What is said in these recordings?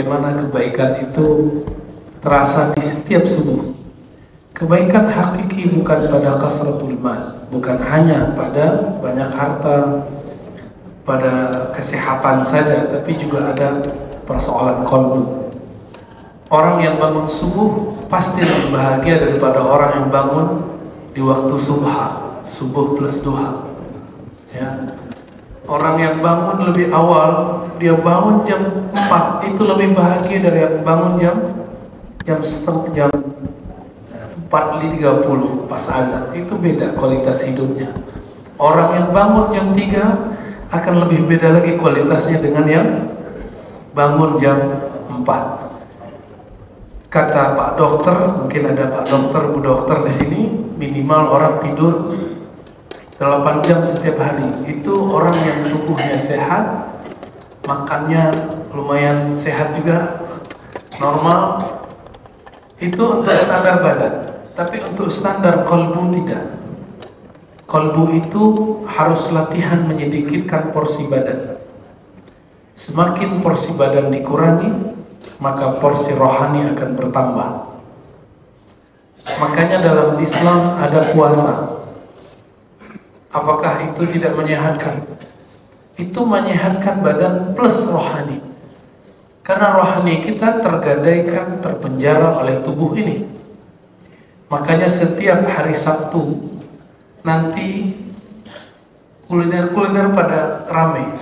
Bagaimana kebaikan itu terasa di setiap subuh. Kebaikan hakiki bukan pada kasratul mal, bukan hanya pada banyak harta, pada kesehatan saja, tapi juga ada persoalan qalbu. Orang yang bangun subuh pasti lebih bahagia daripada orang yang bangun di waktu subuh plus duha. Ya. Orang yang bangun lebih awal, dia bangun jam 4, itu lebih bahagia dari yang bangun jam 4:30 pas azan. Itu beda kualitas hidupnya. Orang yang bangun jam 3 akan lebih beda lagi kualitasnya dengan yang bangun jam 4. Kata Pak Dokter, mungkin ada Pak Dokter, Bu Dokter di sini, minimal orang tidur 8 jam setiap hari. Itu orang yang tubuhnya sehat, makannya lumayan sehat juga, normal. Itu untuk standar badan. Tapi untuk standar qalbu tidak. Qalbu itu harus latihan menyedikitkan porsi badan. Semakin porsi badan dikurangi, maka porsi rohani akan bertambah. Makanya dalam Islam ada puasa. Apakah itu tidak menyehatkan? Itu menyehatkan badan plus rohani. Karena rohani kita tergadaikan, terpenjara oleh tubuh ini. Makanya setiap hari Sabtu nanti kuliner-kuliner pada rame.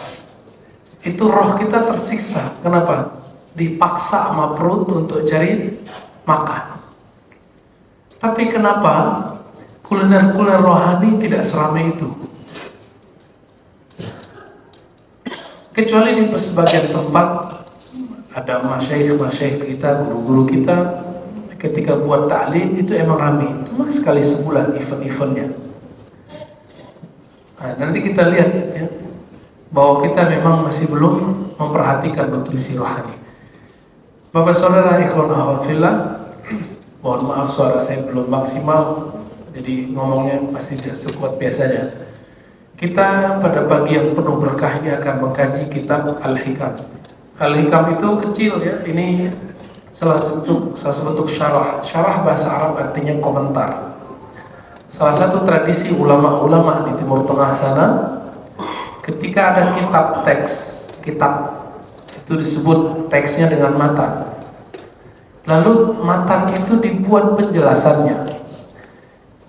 Itu roh kita tersiksa. Kenapa? Dipaksa sama perut untuk cari makan. Tapi kenapa kuliner-kuliner rohani tidak seramai itu? Kecuali di sebagian tempat ada masyaikh kita, guru-guru kita, ketika buat ta'lim itu emang ramai. Cuma sekali sebulan event-eventnya. Nah, nanti kita lihat ya, bahwa kita memang masih belum memperhatikan nutrisi rohani. Bapak saudara ikhwan akhwat fillah, mohon maaf suara saya belum maksimal, jadi ngomongnya pasti tidak sekuat biasanya. Kita pada pagi yang penuh berkah ini akan mengkaji kitab Al-Hikam. Al-Hikam itu kecil ya, ini salah satu bentuk syarah. Syarah bahasa Arab artinya komentar. Salah satu tradisi ulama-ulama di Timur Tengah sana, ketika ada kitab itu disebut teksnya dengan matan. Lalu matan itu dibuat penjelasannya.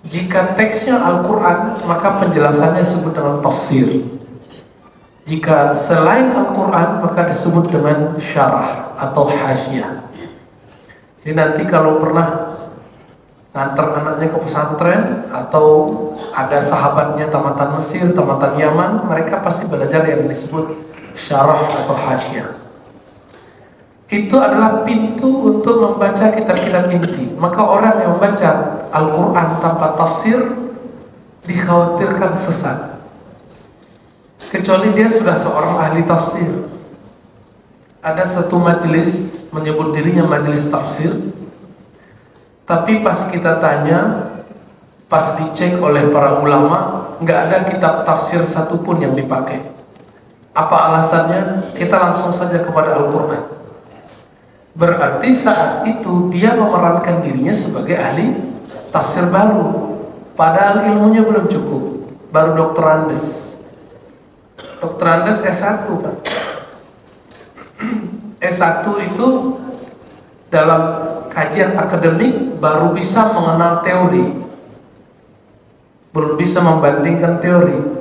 Jika teksnya Al-Quran, maka penjelasannya disebut dengan tafsir. Jika selain Al-Quran, maka disebut dengan syarah atau hasyiyah. Jadi nanti kalau pernah ngantar anaknya ke pesantren atau ada sahabatnya tamatan Mesir, tamatan Yaman, mereka pasti belajar yang disebut syarah atau hasyiyah. Itu adalah pintu untuk membaca kitab-kitab inti. Maka orang yang membaca Al-Quran tanpa tafsir dikhawatirkan sesat, kecuali dia sudah seorang ahli tafsir. Ada satu majelis menyebut dirinya majelis tafsir, tapi pas kita tanya, pas dicek oleh para ulama, nggak ada kitab tafsir satupun yang dipakai. Apa alasannya? Kita langsung saja kepada Al-Quran. Berarti saat itu dia memerankan dirinya sebagai ahli tafsir baru, padahal ilmunya belum cukup, baru doktorandes. Doktorandes S1 Pak. S1 itu dalam kajian akademik baru bisa mengenal teori, belum bisa membandingkan teori.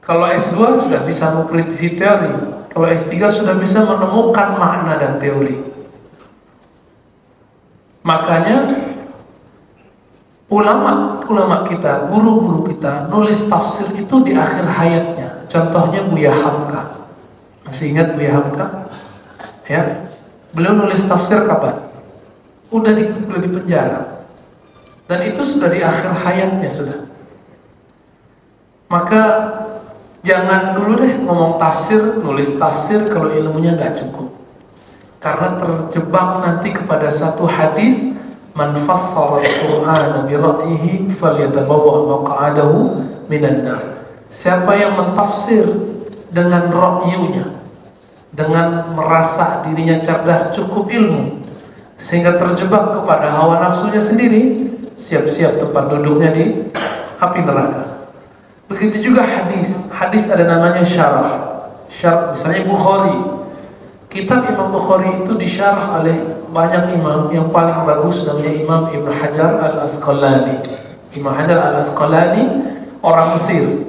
Kalau S2 sudah bisa mengkritisi teori, kalau S3 sudah bisa menemukan makna dan teori. Makanya ulama kita, guru-guru kita nulis tafsir itu di akhir hayatnya. Contohnya Buya Hamka. Masih ingat Buya Hamka? Ya, beliau nulis tafsir kapan? Udah di penjara. Dan itu sudah di akhir hayatnya sudah. Maka jangan dulu deh ngomong tafsir, nulis tafsir kalau ilmunya nggak cukup. Karena terjebak nanti kepada satu hadis, man fassara al-Qur'ana bi ra'yihi falyatabawwa maq'adahu minan nar. Siapa yang mentafsir dengan ra'yunya, dengan merasa dirinya cerdas cukup ilmu sehingga terjebak kepada hawa nafsunya sendiri, siap-siap tempat duduknya di api neraka. Begitu juga hadis. Hadis ada namanya syarah. Misalnya Bukhari. Kitab Imam Bukhari itu disyarah oleh banyak imam. Yang paling bagus namanya Imam Ibn Hajar Al-Asqalani. Ibn Hajar Al-Asqalani orang Mesir.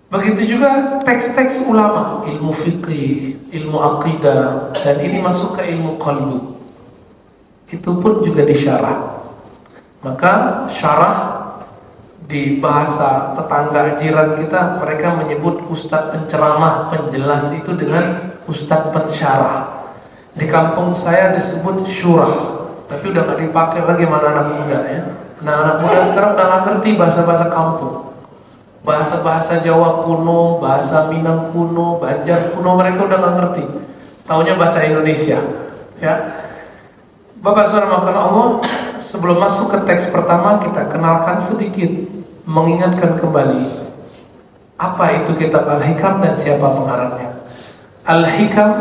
Begitu juga teks-teks ulama, ilmu fikih, ilmu aqidah, dan ini masuk ke ilmu qalbu. Itu pun juga disyarah. Maka syarah di bahasa tetangga jiran kita, mereka menyebut ustadz penceramah, penjelas itu dengan ustadz pensyarah. Di kampung saya disebut syurah, tapi udah gak dipakai lagi mana anak muda ya. Anak muda sekarang udah gak ngerti bahasa-bahasa kampung. Bahasa-bahasa Jawa kuno, bahasa Minang kuno, Banjar kuno, mereka udah gak ngerti. Taunya bahasa Indonesia ya. Bapak saudara makan Allah, sebelum masuk ke teks pertama, kita kenalkan sedikit, mengingatkan kembali apa itu kitab Al-Hikam dan siapa pengarangnya. Al-Hikam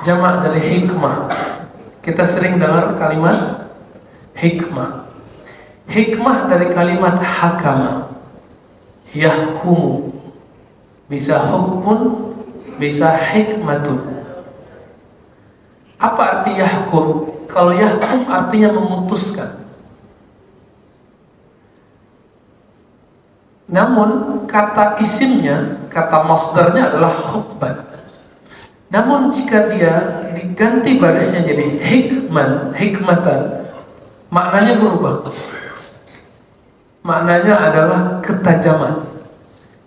jamak dari hikmah. Kita sering dengar kalimat hikmah. Hikmah dari kalimat hakama, yahkumu, bisa hukmun, bisa hikmatun. Apa arti yahkum? Kalau yahkum artinya memutuskan. Namun kata isimnya, kata masdarnya adalah hukman. Namun jika dia diganti barisnya jadi hikmatan, maknanya berubah. Maknanya adalah ketajaman.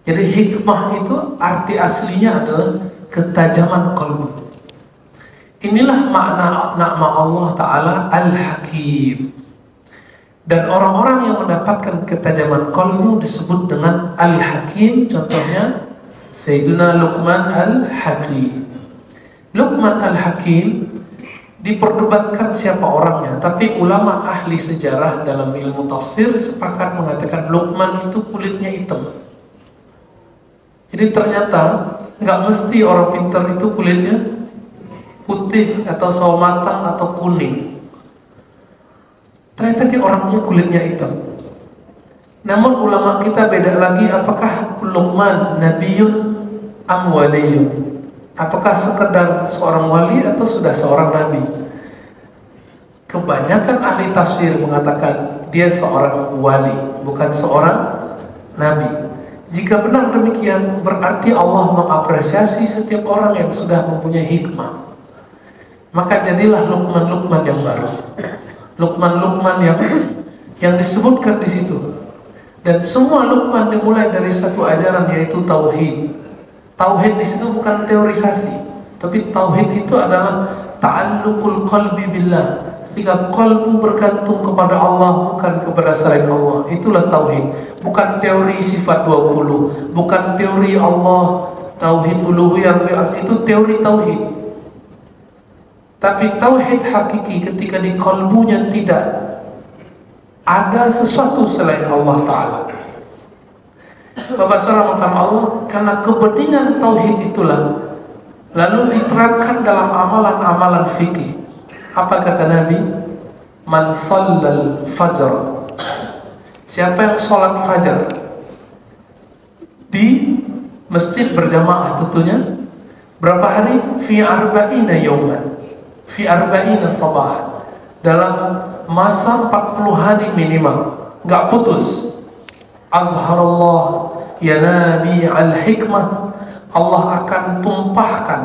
Jadi hikmah itu arti aslinya adalah ketajaman qalbu. Inilah makna nama Allah Ta'ala Al-Hakim. Dan orang-orang yang mendapatkan ketajaman qalbu disebut dengan Al-Hakim. Contohnya Sayyiduna Luqman Al-Hakim. Luqman Al-Hakim diperdebatkan siapa orangnya, tapi ulama ahli sejarah dalam ilmu tafsir sepakat mengatakan Luqman itu kulitnya hitam. Jadi ternyata nggak mesti orang pintar itu kulitnya putih atau sawo matang atau kuning. Ternyata dia orangnya kulitnya hitam. Namun ulama kita beda lagi, apakah Luqman nabiyun am waliyun? Apakah sekedar seorang wali atau sudah seorang nabi? Kebanyakan ahli tafsir mengatakan dia seorang wali, bukan seorang nabi. Jika benar demikian, berarti Allah mengapresiasi setiap orang yang sudah mempunyai hikmah. Maka jadilah Luqman yang baru. Luqman yang disebutkan di situ. Dan semua Luqman dimulai dari satu ajaran, yaitu tauhid. Tauhid di situ bukan teorisasi, tapi tauhid itu adalah ta'alluqul qalbi billah. Ketika qalbu bergantung kepada Allah, bukan kepada selain Allah. Itulah tauhid. Bukan teori sifat 20, bukan teori Allah, tauhid uluhiyah, itu teori tauhid. Tapi tauhid hakiki ketika di qalbunya tidak ada sesuatu selain Allah Ta'ala. Bapak saudara makan Allah, karena kepentingan tauhid itulah lalu diterapkan dalam amalan-amalan fikih. Apa kata Nabi? Man shallal fajr. Siapa yang sholat fajar di masjid berjamaah tentunya, berapa hari? Fi arba'ina yawman, fi arba'ina sabah, dalam masa 40 hari minimal, nggak putus. Azharallah ya nabi al-hikmah, Allah akan tumpahkan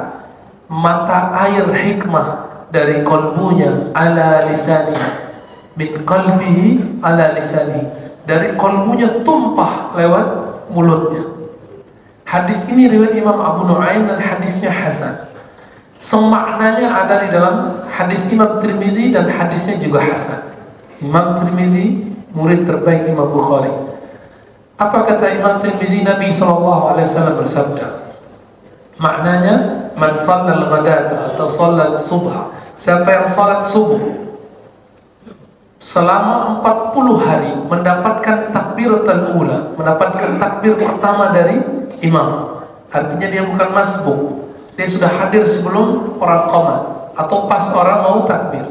mata air hikmah dari qalbunya ala lisani, min qalbihi ala lisani, dari qalbunya tumpah lewat mulutnya. Hadis ini riwayat Imam Abu Nuaim dan hadisnya hasan. Semaknanya ada di dalam hadis Imam Tirmizi dan hadisnya juga hasan. Imam Tirmizi murid terbaik Imam Bukhari. Apa kata Imam Tirmizi? Nabi SAW bersabda, maknanya man shallal ghadata atau shallal subha, siapa yang salat subuh selama 40 hari mendapatkan takbiratul ula, mendapatkan takbir pertama dari imam, Artinya dia bukan masbuk. Dia sudah hadir sebelum orang qomat atau pas orang mau takbir.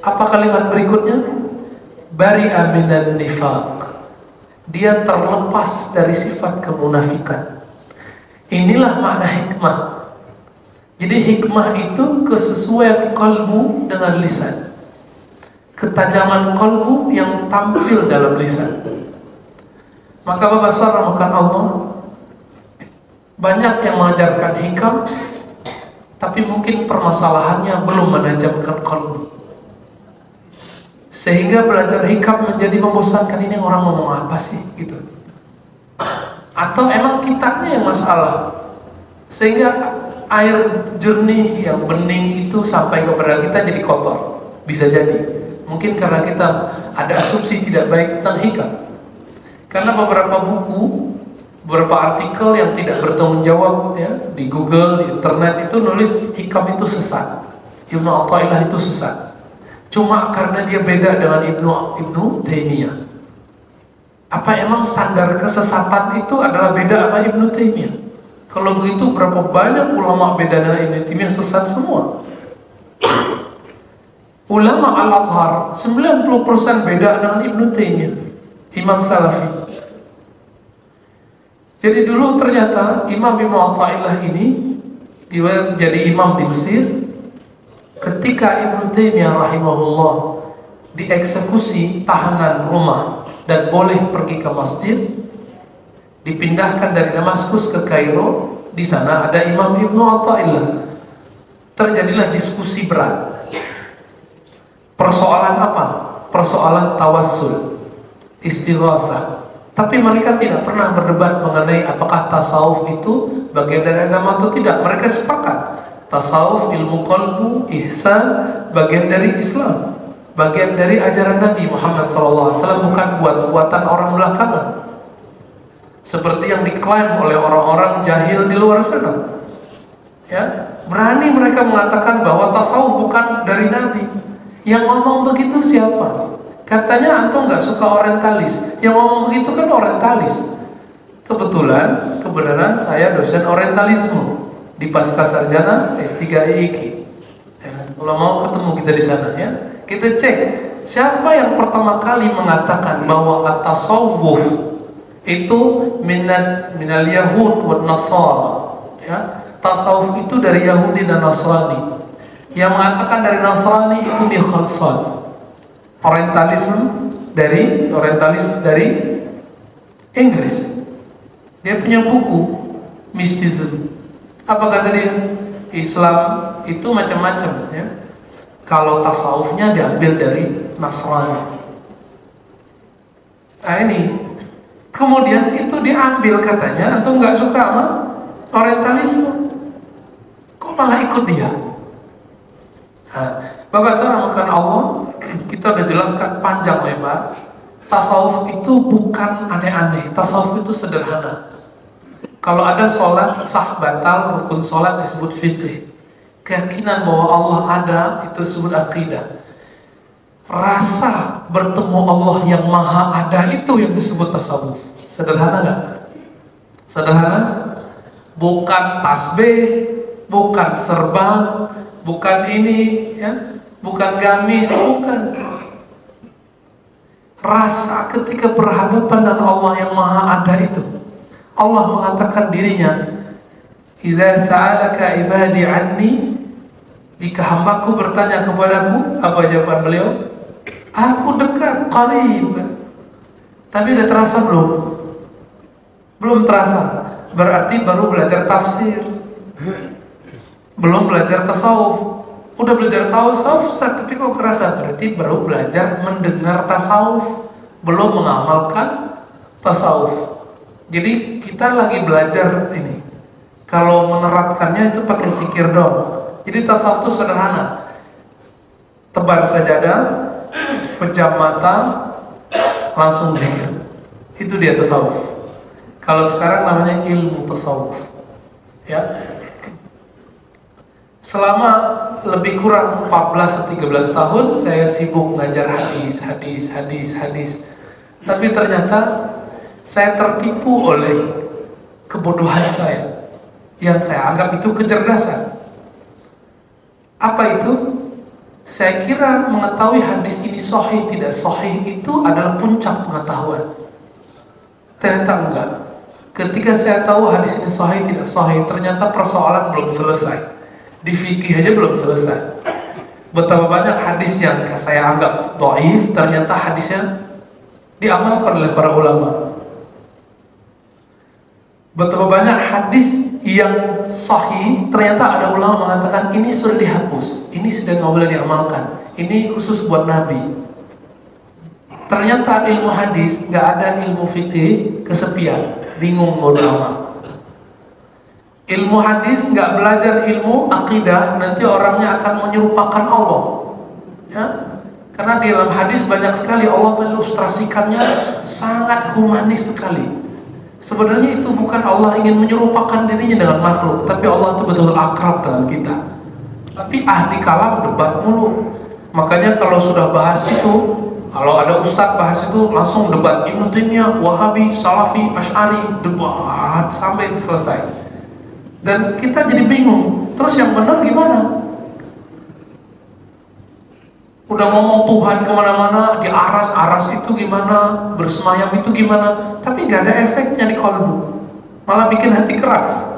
Apa kalimat berikutnya? Bari'a minan nifaq. Dia terlepas dari sifat kemunafikan. Inilah makna hikmah. Jadi hikmah itu kesesuaian kalbu dengan lisan. Ketajaman kalbu yang tampil dalam lisan. Maka Bapak rahmatkan Allah, banyak yang mengajarkan hikam, tapi mungkin permasalahannya belum menajamkan kalbu. Sehingga belajar hikam menjadi membosankan, ini orang ngomong apa sih gitu. Atau emang kitanya yang masalah, sehingga air jernih yang bening itu sampai kepada kita jadi kotor. Bisa jadi, mungkin karena kita ada asumsi tidak baik tentang hikam. Karena beberapa buku, beberapa artikel yang tidak bertanggung jawab ya, di Google, di internet itu nulis hikam itu sesat, Ibnu Athaillah itu sesat. Cuma karena dia beda dengan Ibnu Taimiyah. Apa emang standar kesesatan itu adalah beda sama Ibnu Taimiyah? Kalau begitu berapa banyak ulama beda dengan Ibnu Taimiyah sesat semua? Ulama Al-Azhar 90% beda dengan Ibnu Taimiyah, Imam Salafi. Jadi dulu ternyata Imam Ibnu Athaillah ini dia jadi imam di Mesir. Ketika Ibnu Taimiyah rahimahullah dieksekusi tahanan rumah dan boleh pergi ke masjid, dipindahkan dari Damaskus ke Kairo. Di sana ada Imam Ibnu Athaillah. Terjadilah diskusi berat. Persoalan apa? Persoalan tawassul, istighatsah. Tapi mereka tidak pernah berdebat mengenai apakah tasawuf itu bagian dari agama atau tidak. Mereka sepakat tasawuf, ilmu qalbu, ihsan bagian dari Islam, bagian dari ajaran Nabi Muhammad SAW, bukan buat-buatan orang belakangan seperti yang diklaim oleh orang-orang jahil di luar sana. Ya, berani mereka mengatakan bahwa tasawuf bukan dari Nabi. Yang ngomong begitu siapa? Katanya antum nggak suka orientalis. Yang ngomong begitu kan orientalis. Kebetulan, kebenaran saya dosen orientalisme di Pascasarjana S3 IIK. Ya, kalau mau ketemu kita di sana ya, kita cek siapa yang pertama kali mengatakan bahwa at-tasawuf itu minal Yahud wa Nasara. Ya, tasawuf itu dari Yahudi dan Nasrani. Yang mengatakan dari Nasrani itu di Khalsan. Orientalis dari Inggris. Dia punya buku Mysticism. Apa kata dia? Islam itu macam-macam ya. Kalau tasawufnya diambil dari Nasrani. Nah ini, kemudian itu diambil katanya, antum nggak suka sama orientalisme, kok malah ikut dia? Nah, Bapak rahmatkan Allah, kita udah jelaskan panjang lebar. Tasawuf itu bukan aneh-aneh. Tasawuf itu sederhana. Kalau ada sholat sah batal, rukun sholat disebut fikih. Keyakinan bahwa Allah ada itu disebut akidah. Rasa bertemu Allah yang maha ada itu yang disebut tasawuf. Sederhana nggak? Sederhana. Bukan tasbih, bukan serban, bukan ini ya, bukan gamis, bukan. Rasa ketika berhadapan dengan Allah yang maha ada itu. Allah mengatakan dirinya, "Idza sa'alaka ibadi anni," jika hambaku bertanya kepadaku, apa jawaban beliau? Aku dekat, qarib. Tapi udah terasa belum? Belum terasa. Berarti baru belajar tafsir. Belum belajar tasawuf. Udah belajar tasawuf, tapi kok kerasa? Berarti baru belajar mendengar tasawuf, belum mengamalkan tasawuf. Jadi kita lagi belajar ini. Kalau menerapkannya itu pakai zikir dong. Jadi tasawuf itu sederhana. Tebar sajadah, pejam mata, langsung zikir. Itu dia tasawuf. Kalau sekarang namanya ilmu tasawuf. Ya. Selama lebih kurang 14-13 tahun saya sibuk ngajar hadis. Tapi ternyata saya tertipu oleh kebodohan saya, yang saya anggap itu kecerdasan. Apa itu? Saya kira mengetahui hadis ini sahih tidak sahih itu adalah puncak pengetahuan. Ternyata enggak. Ketika saya tahu hadis ini sahih tidak sahih, ternyata persoalan belum selesai. Di fikih aja belum selesai. Betapa banyak hadis yang saya anggap dhaif, ternyata hadisnya diamalkan oleh para ulama. Betapa banyak hadis yang sahih, ternyata ada ulama mengatakan ini sudah dihapus, ini sudah nggak boleh diamalkan, ini khusus buat Nabi. Ternyata ilmu hadis nggak ada ilmu fikih kesepian, bingung mau amal. Ilmu hadis nggak belajar ilmu akidah, nanti orangnya akan menyerupakan Allah, ya. Karena di dalam hadis banyak sekali Allah mengilustrasikannya sangat humanis sekali. Sebenarnya itu bukan Allah ingin menyerupakan dirinya dengan makhluk, tapi Allah itu betul-betul akrab dengan kita. Tapi ahli kalam debat mulu. Makanya kalau sudah bahas itu, kalau ada ustadz bahas itu langsung debat Ibnu Taimiyah, Wahabi, Salafi, Asy'ari, debat sampai selesai. Dan kita jadi bingung. Terus yang benar gimana? Udah ngomong Tuhan kemana-mana, di aras-aras itu gimana, bersemayam itu gimana, tapi gak ada efeknya di kolbu, malah bikin hati keras,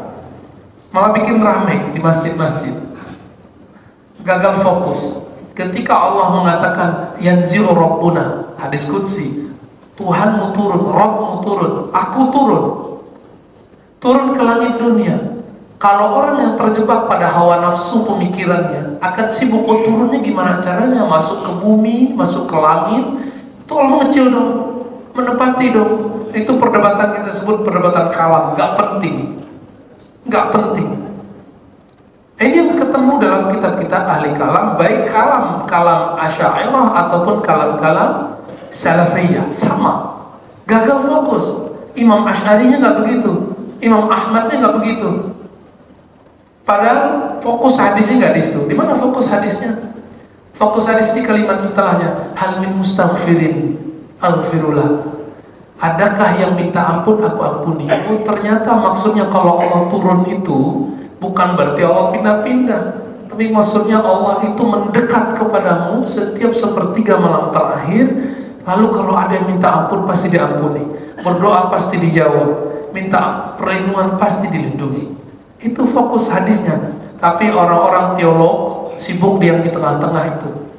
malah bikin ramai di masjid-masjid, gagal fokus. Ketika Allah mengatakan yanzilu Rabbuna, hadis qudsi, Tuhanmu turun, Rabbmu turun, aku turun ke langit dunia. Kalau orang yang terjebak pada hawa nafsu pemikirannya akan sibuk turunnya gimana caranya, masuk ke bumi, masuk ke langit, itu Allah mengecil dong, menepati dong. Itu perdebatan kita sebut perdebatan kalam, nggak penting. Ini yang ketemu dalam kitab-kitab ahli kalam, baik kalam Asy'ariyah ataupun kalam Salafiyah, sama, gagal fokus. Imam Asy'arinya nggak begitu, Imam Ahmadnya nggak begitu. Padahal fokus hadisnya nggak di situ. Di mana fokus hadisnya? Fokus hadis di kalimat setelahnya, hal min mustaghfirin aghfirullah. Adakah yang minta ampun aku ampuni? Oh, ternyata maksudnya kalau Allah turun itu bukan berarti Allah pindah-pindah, tapi maksudnya Allah itu mendekat kepadamu setiap sepertiga malam terakhir. Lalu kalau ada yang minta ampun pasti diampuni, berdoa pasti dijawab, minta perlindungan pasti dilindungi. Itu fokus hadisnya. Tapi orang-orang teolog sibuk yang di tengah-tengah itu.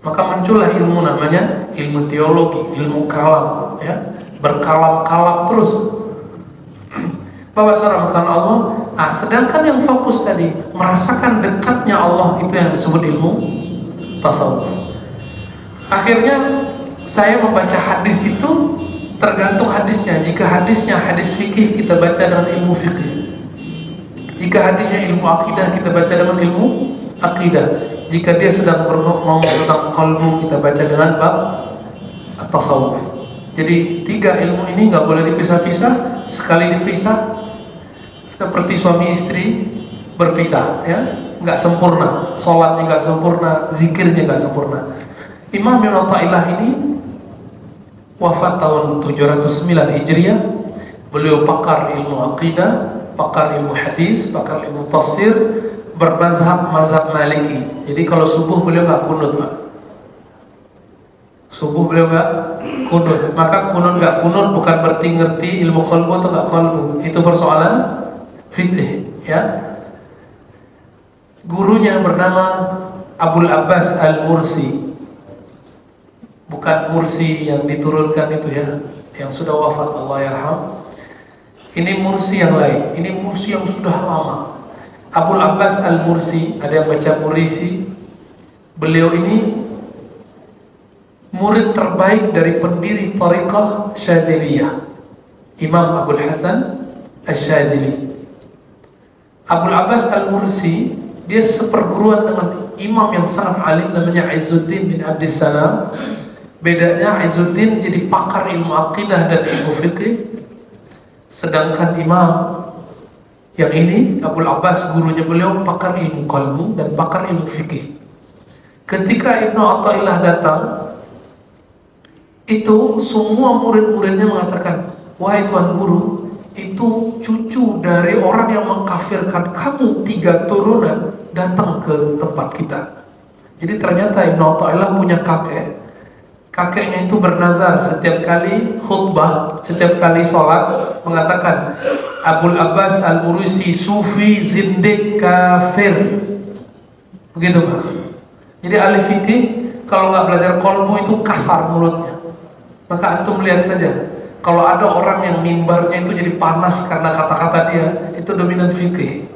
Maka muncullah ilmu namanya ilmu teologi, ilmu kalam, ya. Berkalam-kalam terus. Bapak saudara Allah. Sedangkan yang fokus tadi merasakan dekatnya Allah, itu yang disebut ilmu tasawuf. Akhirnya saya membaca hadis itu tergantung hadisnya. Jika hadisnya hadis fikih, kita baca dengan ilmu fikih. Jika hadisnya ilmu akidah, kita baca dengan ilmu akidah. Jika dia sedang ngomong tentang qalbu, kita baca dengan bab at-tasawuf. Jadi 3 ilmu ini nggak boleh dipisah-pisah. Sekali dipisah, seperti suami istri berpisah, ya, nggak sempurna. Sholatnya nggak sempurna, zikirnya nggak sempurna. Imam Ibnu Athaillah ini wafat tahun 709 Hijriah. Beliau pakar ilmu akidah, pakar ilmu hadis, pakar ilmu tafsir, mazhab Maliki. Jadi kalau subuh beliau nggak kunut, Pak. Subuh beliau nggak kunut. Maka kunut nggak kunut bukan berarti ngerti ilmu qalbu atau nggak qalbu. Itu persoalan fikih, ya. Gurunya bernama Abul Abbas Al-Mursi. Bukan Mursi yang diturunkan itu, ya, yang sudah wafat, Allah yarham. Ini Mursi yang lain, ini Mursi yang sudah lama. Abul Abbas Al-Mursi, ada yang baca Murisi. Beliau ini murid terbaik dari pendiri Thariqah Syadiliyah, Imam Abul Hasan Asy-Syadili. Abul Abbas Al-Mursi, dia seperguruan dengan imam yang sangat alim namanya Izzuddin bin Abdissalam. Bedanya Izzuddin jadi pakar ilmu akidah dan ilmu fikih, sedangkan imam yang ini Abul Abbas, gurunya beliau, pakar ilmu qalbu dan pakar ilmu fikih. Ketika Ibnu Athaillah datang, itu semua murid-muridnya mengatakan, wahai Tuan Guru, itu cucu dari orang yang mengkafirkan kamu, 3 turunan datang ke tempat kita. Jadi ternyata Ibnu Athaillah punya kakek. Kakeknya itu bernazar setiap kali khutbah, setiap kali sholat mengatakan Abul Abbas Al-Mursi sufi zindik kafir. Begitu Pak. Jadi ahli fikih kalau nggak belajar kolbu itu kasar mulutnya. Maka antum lihat saja, kalau ada orang yang mimbarnya itu jadi panas karena kata-kata dia, itu dominan fikih.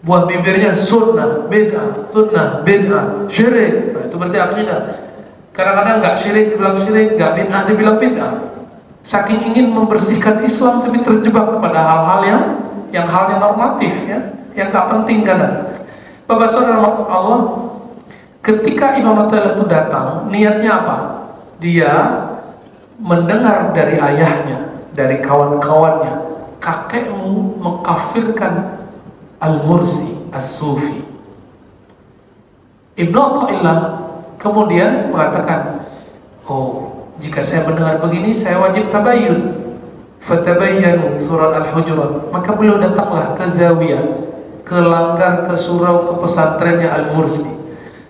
Buah bibirnya sunnah, bid'ah, syirik. Nah, itu berarti akidah. Kadang-kadang nggak syirik dibilang syirik, nggak bid'ah dibilang bid'ah. Saking ingin membersihkan Islam tapi terjebak kepada hal-hal yang halnya normatif ya, yang nggak penting kadang. Bapak saudara Allah, ketika Imam Athaillah itu datang, niatnya apa? Dia mendengar dari ayahnya, dari kawan-kawannya, kakekmu mengkafirkan Al-Mursi, As-Sufi. Ibnu Athaillah kemudian mengatakan, oh, jika saya mendengar begini, saya wajib tabayyun. Fatabayyanu, surat Al-Hujurat. Maka beliau datanglah ke zawiyah, ke langgar, ke surau, ke pesantrennya Al-Mursi.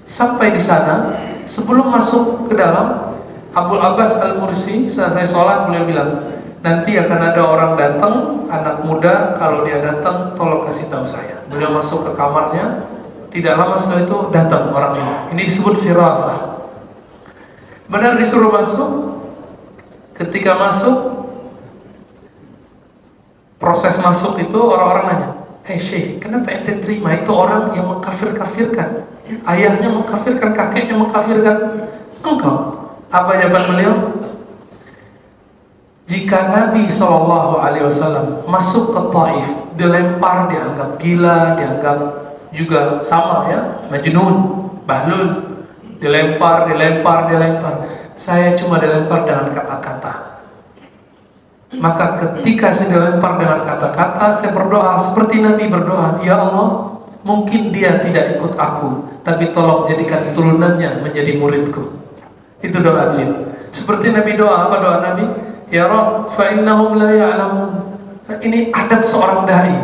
Sampai di sana, sebelum masuk ke dalam, Abul Abbas Al-Mursi selesai sholat, beliau bilang, nanti akan ada orang datang, anak muda, kalau dia datang, tolong kasih tahu saya. Beliau masuk ke kamarnya. Tidak lama setelah itu datang orang ini. Ini disebut firasah. Benar disuruh masuk. Ketika masuk, proses masuk itu orang-orang nanya, "Hei Syekh, kenapa ente terima itu orang yang mengkafir-kafirkan? Ayahnya mengkafirkan, kakeknya mengkafirkan engkau." Apa jawaban beliau? Jika Nabi SAW masuk ke Taif, dilempar, dianggap gila, dianggap juga sama ya, majnun, bahlul, dilempar. Saya cuma dilempar dengan kata-kata. Maka ketika saya dilempar dengan kata-kata, saya berdoa seperti Nabi berdoa, ya Allah, mungkin dia tidak ikut aku, tapi tolong jadikan turunannya menjadi muridku. Itu doa beliau. Seperti Nabi doa, apa doa Nabi? Ya Rabb, fa innahum la ya'lamun. Ini adab seorang dai.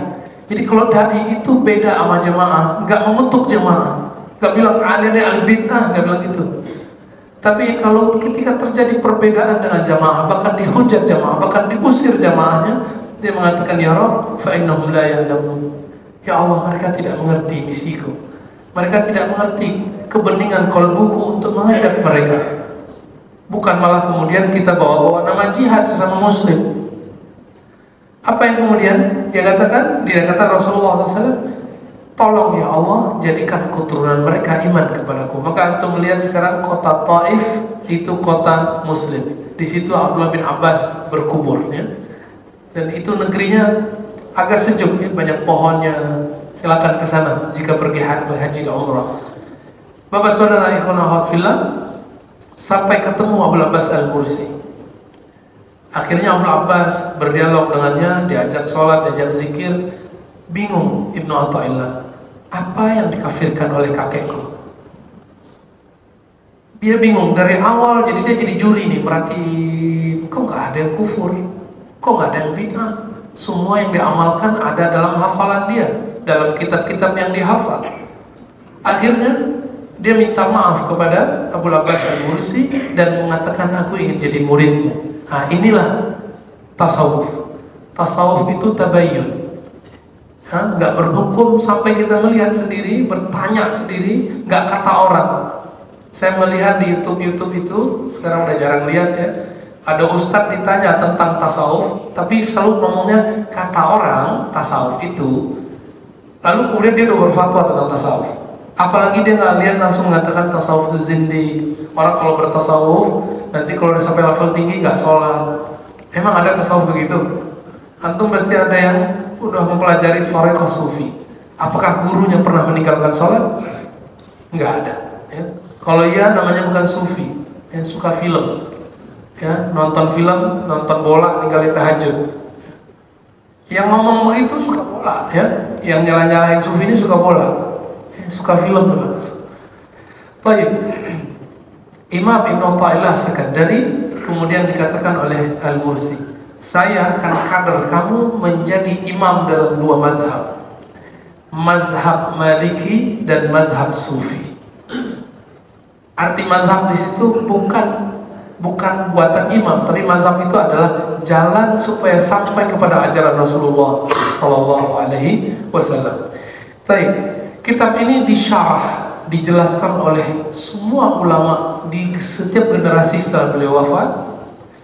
Jadi kalau dai itu beda sama jamaah, nggak mengutuk jamaah, nggak bilang alirnya al-bid'ah, nggak bilang gitu. Tapi kalau ketika terjadi perbedaan dengan jamaah, bahkan dihujat jamaah, bahkan diusir jamaahnya, dia mengatakan ya Rabb, fa innahum la ya'lamun. Ya Allah, mereka tidak mengerti misiku. Mereka tidak mengerti kebeningan qalbuku untuk mengajak mereka. Bukan malah kemudian kita bawa-bawa nama jihad sesama muslim. Apa yang kemudian dia katakan? Dia kata Rasulullah SAW, tolong ya Allah jadikan keturunan mereka iman kepadaku. Maka antum melihat sekarang kota Taif itu kota muslim. Di situ Abdullah bin Abbas berkubur ya. Dan itu negerinya agak sejuk ya, banyak pohonnya. Silakan ke sana jika pergi berhaji dan umrah. Bapak saudara ikhwan akhwat fillah, sampai ketemu Abul Abbas Al-Mursi. Akhirnya Abul Abbas berdialog dengannya, diajak sholat, diajak zikir. Bingung Ibnu Athaillah, apa yang dikafirkan oleh kakekku? Dia bingung dari awal, jadi dia jadi juri nih, perhatiin, kok nggak ada yang kufur, kok nggak ada yang bid'ah. Semua yang diamalkan ada dalam hafalan dia, dalam kitab-kitab yang dihafal. Akhirnya dia minta maaf kepada Abul Abbas Al-Mursi dan mengatakan, aku ingin jadi muridmu. Nah, inilah tasawuf. Tasawuf itu tabayyun. Ya, nggak berhukum sampai kita melihat sendiri, bertanya sendiri, nggak kata orang. Saya melihat di YouTube itu, sekarang udah jarang lihat ya. Ada ustadz ditanya tentang tasawuf, tapi selalu ngomongnya kata orang tasawuf itu. Lalu kemudian dia udah berfatwa tentang tasawuf. Apalagi dia nggak lihat langsung mengatakan tasawuf itu zindik. Orang kalau bertasawuf nanti kalau udah sampai level tinggi nggak sholat. Emang ada tasawuf begitu? Antum pasti ada yang udah mempelajari thariqah sufi. Apakah gurunya pernah meninggalkan sholat? Nggak ada. Ya. Kalau iya namanya bukan sufi, yang suka film, ya nonton film, nonton bola, ninggalin tahajud. Yang ngomong itu suka bola, ya. Yang nyala-nyalain sufi ini suka bola, suka film. Baik. Imam Ibnu Athaillah Sekandari kemudian dikatakan oleh Al-Mursi, saya akan kader kamu menjadi imam dalam dua mazhab, mazhab Maliki dan mazhab Sufi. Arti mazhab di situ bukan buatan imam, tapi mazhab itu adalah jalan supaya sampai kepada ajaran Rasulullah Sallallahu Alaihi Wasallam. Baik, kitab ini disyarah, dijelaskan oleh semua ulama di setiap generasi setelah beliau wafat.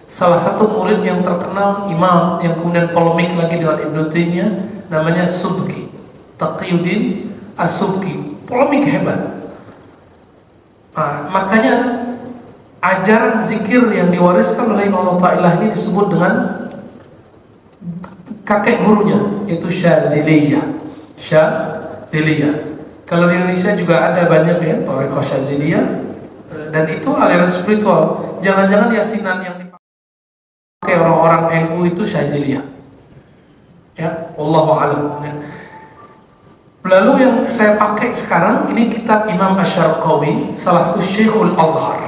Salah satu murid yang terkenal, imam yang kemudian polemik lagi dengan Ibnu Taimiyah, namanya Subki, Taqiyuddin As-Subki, polemik hebat. Makanya ajaran zikir yang diwariskan oleh Imam Athaillah ini disebut dengan kakek gurunya, yaitu Syadziliyah. Kalau di Indonesia juga ada banyak ya, Thariqah Syadziliyah, dan itu aliran spiritual. Jangan-jangan yasinan yang dipakai orang-orang NU itu Syadziliyah. Ya, wallahu a'lam. Lalu yang saya pakai sekarang ini kitab Imam Asy-Syarqawi, salah satu Syekhul Azhar.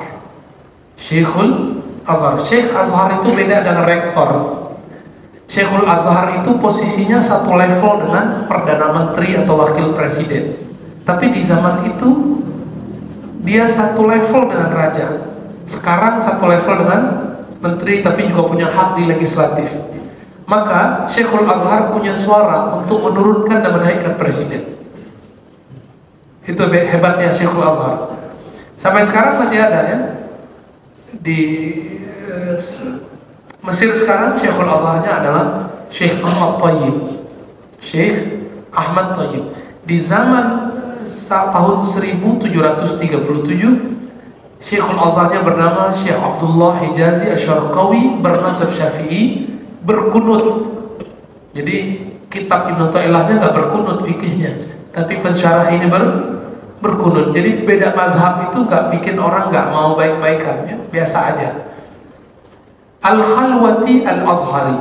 Syekhul Azhar. Syekh Azhar itu beda dengan rektor. Syekhul Azhar itu posisinya satu level dengan Perdana Menteri atau Wakil Presiden. Tapi di zaman itu dia satu level dengan raja. Sekarang satu level dengan menteri, tapi juga punya hak di legislatif. Maka Syekhul Azhar punya suara untuk menurunkan dan menaikkan presiden. Itu hebatnya Syekhul Azhar. Sampai sekarang masih ada ya. Di Mesir sekarang Syekhul Azharnya adalah Syekh Ahmad Thayyib. Syekh Ahmad Thayyib. Di zaman tahun 1737 Syekhul Azharnya bernama Syekh Abdullah Hijazi Asy-Syarqawi, bermazhab Syafi'i, berkunut. Jadi kitab Ibnu Athaillahnya nggak berkunut fikihnya, tapi pensyarah ini berkunut. Jadi beda mazhab itu nggak bikin orang nggak mau baik-baikan, ya, biasa aja. Al-Khalwati Al-Azhari,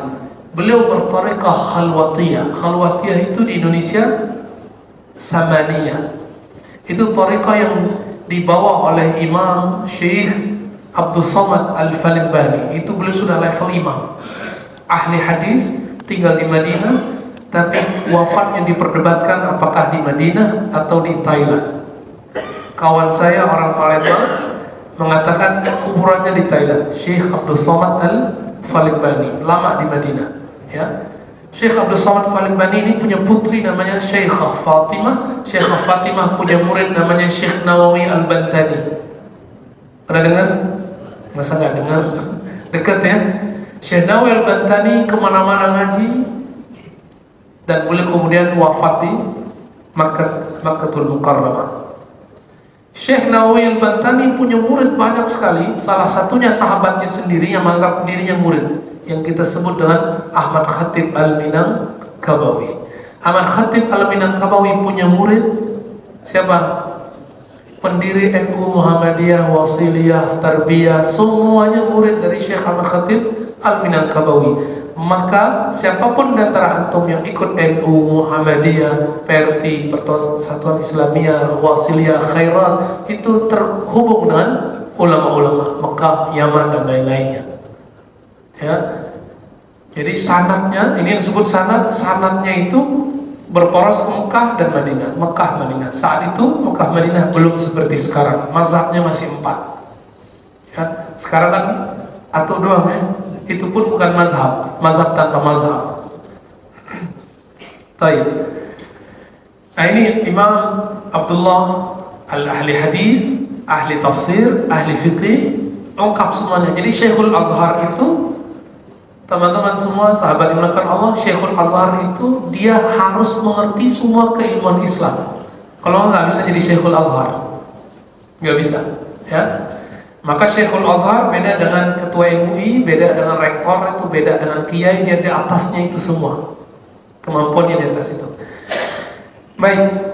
beliau bertariqah Khalwatiyah. Khalwatiyah itu di Indonesia Samaniyah. Itu tariqah yang dibawa oleh Imam Syekh Abdul Samad Al-Falimbani. Itu beliau sudah level imam, ahli hadis, tinggal di Madinah, tapi wafatnya diperdebatkan apakah di Madinah atau di Thailand. Kawan saya orang Palembang mengatakan kuburannya di Thailand. Syekh Abdul Samad Al-Falimbani lama di Madinah. Ya, Syekh Abdul Samad Al-Falimbani ini punya putri namanya Syekhah Fatimah. Syekhah Fatimah punya murid namanya Syekh Nawawi Al-Bantani. Pernah dengar? Masa nggak dengar? Dekat ya. Syekh Nawawi Al-Bantani kemana-mana ngaji, dan beliau kemudian wafat di Makkatul Mukarramah. Syekh Nawawi Al-Bantani punya murid banyak sekali. Salah satunya sahabatnya sendiri yang menganggap dirinya murid, yang kita sebut dengan Ahmad Khatib Al-Minangkabawi. Ahmad Khatib Al-Minangkabawi punya murid siapa? Pendiri NU, Muhammadiyah, Wasiliyah, Tarbiyah, semuanya murid dari Syekh Ahmad Khatib Al-Minangkabawi. Maka siapapun di antara antum yang ikut NU, Muhammadiyah, PRT, Persatuan Islamiyah, Wasiliyah, Khairat, itu terhubung dengan ulama-ulama Mekah, Yaman, dan lain-lainnya. Ya, jadi sanadnya, ini disebut sanadnya itu berporos ke Mekah dan Madinah. Mekah, Madinah. Saat itu Mekah, Madinah belum seperti sekarang. Mazhabnya masih 4. Ya, sekarang kan atau doang ya. Itu pun bukan mazhab, mazhab tanpa mazhab. Baik. Nah, ini Imam Abdullah Al-Ahli Hadis, ahli tafsir, ahli fiqih, lengkap semuanya. Jadi Syekhul Azhar itu, teman-teman semua sahabat yang dimuliakan Allah, Syekhul Azhar itu dia harus mengerti semua keilmuan Islam. Kalau nggak bisa jadi Syekhul Azhar, nggak bisa. Ya. Maka Syekhul Azhar beda dengan ketua MUI, beda dengan rektor, itu beda dengan kiai, dia di atasnya itu semua. Kemampuannya di atas itu. Baik,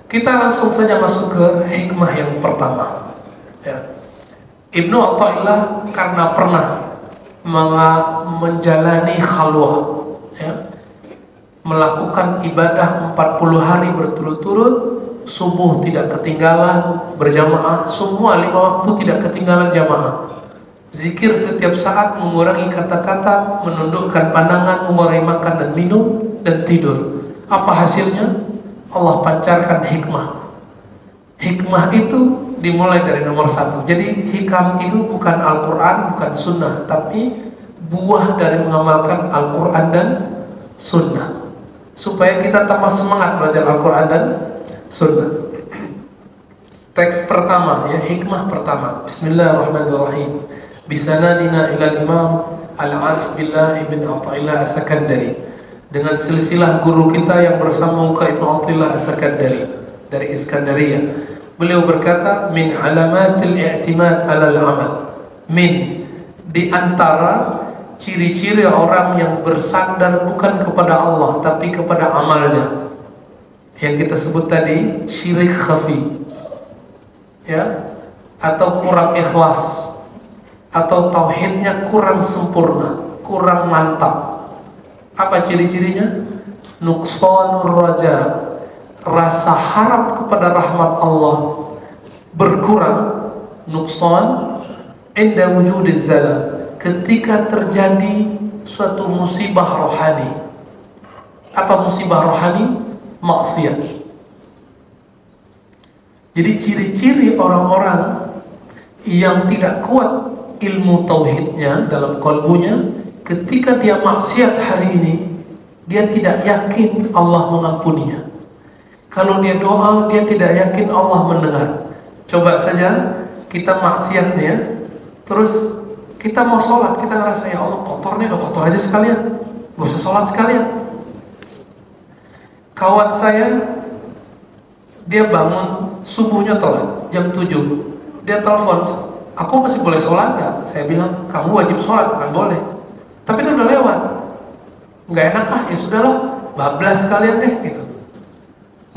kita langsung saja masuk ke hikmah yang pertama. Ya. Ibnu Athaillah karena pernah menjalani khalwah, ya, melakukan ibadah 40 hari berturut-turut, subuh tidak ketinggalan berjamaah, semua 5 waktu tidak ketinggalan jamaah. Zikir setiap saat mengurangi kata-kata, menundukkan pandangan, mengurangi makan dan minum, dan tidur. Apa hasilnya? Allah pancarkan hikmah. Hikmah itu dimulai dari nomor 1. Jadi hikam itu bukan Al-Quran, bukan Sunnah, tapi buah dari mengamalkan Al-Quran dan Sunnah, supaya kita tambah semangat belajar Al-Quran dan Sunnah. Teks pertama, ya, hikmah pertama. Bismillahirrahmanirrahim. Bisanadina ilal imam Al-Arif Billah ibn Athaillah As-Sakandari, dengan silsilah guru kita yang bersambung ke Ibn Athaillah As-Sakandari dari Iskandariyah. Beliau berkata, min alamatil i'timad alal amal. Min, di antara ciri-ciri orang yang bersandar bukan kepada Allah tapi kepada amalnya, yang kita sebut tadi syirik khafi, ya, atau kurang ikhlas, atau tauhidnya kurang sempurna, kurang mantap. Apa ciri-cirinya? Nuqsanur raja, rasa harap kepada rahmat Allah berkurang. Nuqsan inda wujudiz zalal, ketika terjadi suatu musibah rohani. Apa musibah rohani? Maksiat. Jadi ciri-ciri orang-orang yang tidak kuat ilmu tauhidnya dalam kalbunya, ketika dia maksiat hari ini, dia tidak yakin Allah mengampuninya. Kalau dia doa, dia tidak yakin Allah mendengar. Coba saja kita maksiatnya, terus kita mau sholat, kita ngerasa, ya Allah kotor nih, udah kotor aja sekalian, gak usah sholat sekalian. Kawan saya, dia bangun subuhnya telat, jam 7. Dia telepon, aku masih boleh sholat nggak? Saya bilang, kamu wajib sholat, bukan boleh. Tapi itu udah lewat. Nggak enak ah, ya sudahlah, bablas sekalian deh gitu.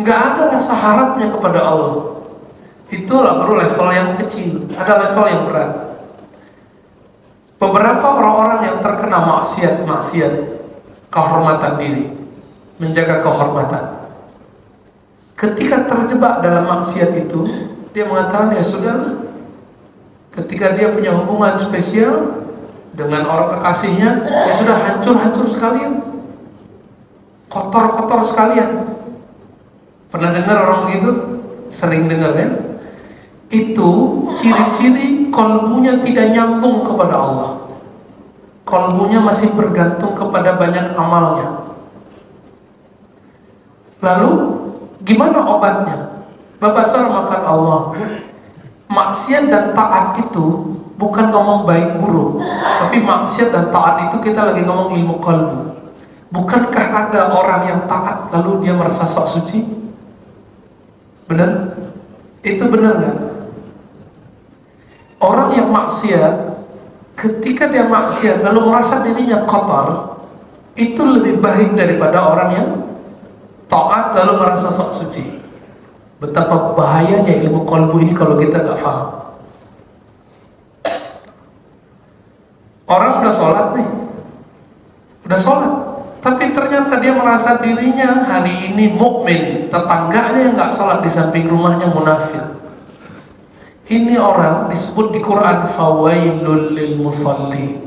Nggak ada rasa harapnya kepada Allah. Itulah baru level yang kecil. Ada level yang berat. Beberapa orang-orang yang terkena maksiat, kehormatan diri, menjaga kehormatan, ketika terjebak dalam maksiat itu, dia mengatakan, ya sudahlah. Ketika dia punya hubungan spesial dengan orang kekasihnya, ya sudah, hancur-hancur sekalian, kotor-kotor sekalian. Pernah dengar orang begitu? Sering dengar ya? Itu ciri-ciri kolbunya tidak nyambung kepada Allah. Kolbunya masih bergantung kepada banyak amalnya. Lalu gimana obatnya? Bapak saudara makan Allah. Maksiat dan taat itu bukan ngomong baik buruk, tapi maksiat dan taat itu kita lagi ngomong ilmu kalbu. Bukankah ada orang yang taat lalu dia merasa sok suci? Benar? Itu benar nggak? Orang yang maksiat, ketika dia maksiat lalu merasa dirinya kotor, itu lebih baik daripada orang yang taat lalu merasa sok suci. Betapa bahayanya ilmu qalbu ini kalau kita nggak paham. Orang udah sholat nih, udah sholat, tapi ternyata dia merasa dirinya hari ini mukmin, tetangganya yang nggak sholat di samping rumahnya munafik. Ini orang disebut di Quran fawailul lil musalli,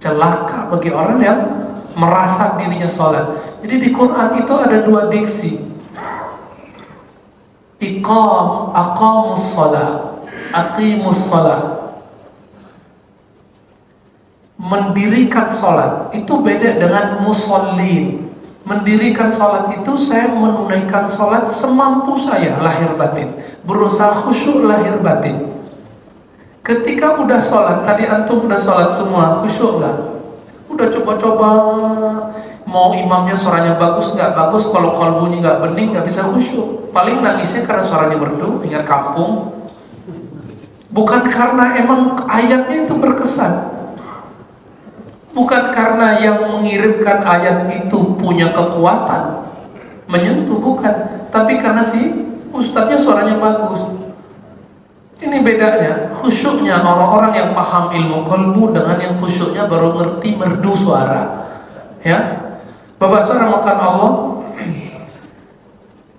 celaka bagi orang yang merasa dirinya sholat. Jadi di Quran itu ada dua diksi. Aqamus shalah, aqimus shalah. Mendirikan sholat itu beda dengan musallin. Mendirikan sholat itu saya menunaikan sholat semampu saya lahir batin, berusaha khusyuk lahir batin. Ketika udah sholat, tadi antum udah sholat semua, khusyuk nggak? Udah coba-coba, mau imamnya suaranya bagus nggak bagus, kalau kalbunya nggak bening nggak bisa khusyuk. Paling nangisnya karena suaranya merdu, ingat kampung. Bukan karena emang ayatnya itu berkesan, bukan karena yang mengirimkan ayat itu punya kekuatan menyentuh, bukan, tapi karena si ustadznya suaranya bagus. Ini bedanya khusyuknya orang-orang yang paham ilmu qalbu dengan yang khusyuknya baru ngerti merdu suara. Ya, Bapak saudara makan Allah.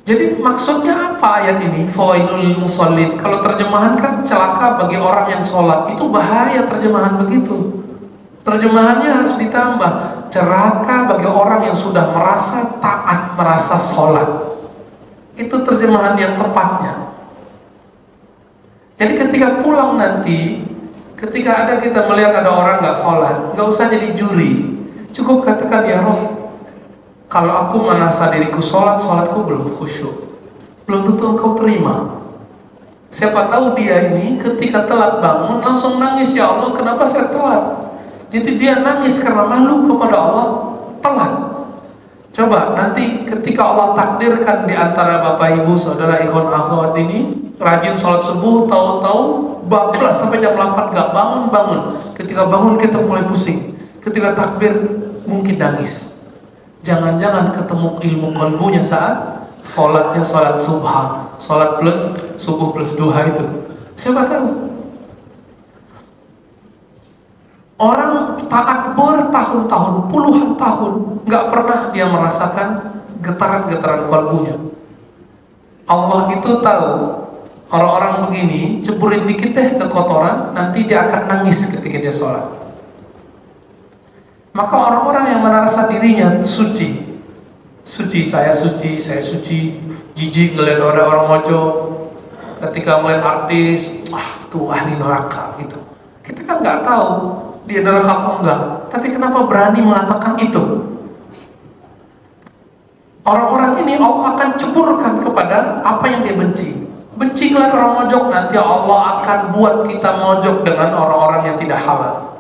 Jadi maksudnya apa ayat ini? Fawailul musallin. Kalau terjemahan kan celaka bagi orang yang sholat. Itu bahaya terjemahan begitu. Terjemahannya harus ditambah, celaka bagi orang yang sudah merasa taat, merasa sholat. Itu terjemahan yang tepatnya. Jadi ketika pulang nanti, ketika ada kita melihat ada orang nggak sholat, nggak usah jadi juri. Cukup katakan, ya Rob, kalau aku merasa diriku sholat, sholatku belum khusyuk, belum tentu engkau terima. Siapa tahu dia ini ketika telat bangun langsung nangis, ya Allah kenapa saya telat? Jadi dia nangis karena malu kepada Allah, telat. Coba nanti ketika Allah takdirkan di antara bapak ibu saudara ikhwan akhwat ini rajin sholat subuh, tahu-tahu bablas sampai jam 8 gak bangun-bangun. Ketika bangun kita mulai pusing, ketika takbir mungkin nangis. Jangan-jangan ketemu ilmu qalbunya saat sholatnya sholat subha, sholat plus subuh plus duha itu. Siapa tahu? Orang taat bertahun-tahun, puluhan tahun, nggak pernah dia merasakan getaran-getaran kalbunya. Allah itu tahu orang-orang begini, ceburin dikit deh ke kotoran, nanti dia akan nangis ketika dia sholat. Maka orang-orang yang merasa dirinya suci, saya suci, jijik ngeliat orang mojok, ketika melihat artis, tuh ahli neraka gitu. Kita kan nggak tahu dia neraka apa enggak, tapi kenapa berani mengatakan itu? Orang-orang ini Allah akan ceburkan kepada apa yang dia benci. Benci ngeliat orang mojok, nanti Allah akan buat kita mojok dengan orang-orang yang tidak halal.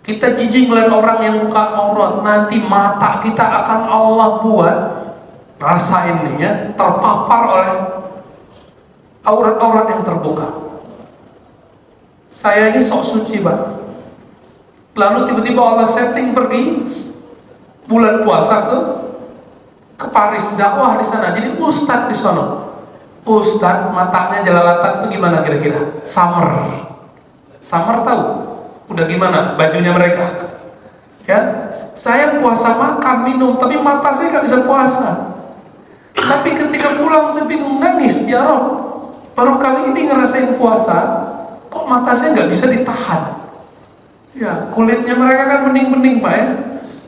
Kita jijik ngeliat orang yang buka aurat, nanti mata kita akan Allah buat, rasain nih ya, terpapar oleh aurat-aurat yang terbuka. Saya ini sok suci Pak, lalu tiba-tiba Allah setting pergi bulan puasa ke Paris dakwah di sana, jadi ustadz di sana. Ustadz matanya jelalatan itu gimana kira-kira? Summer tahu? Udah gimana bajunya mereka? Ya, saya puasa makan minum, tapi mata saya nggak bisa puasa. Tapi ketika pulang saya bingung nangis, ya Rob, baru kali ini ngerasain puasa. Kok mata saya nggak bisa ditahan? Ya, kulitnya mereka kan bening-bening Pak ya.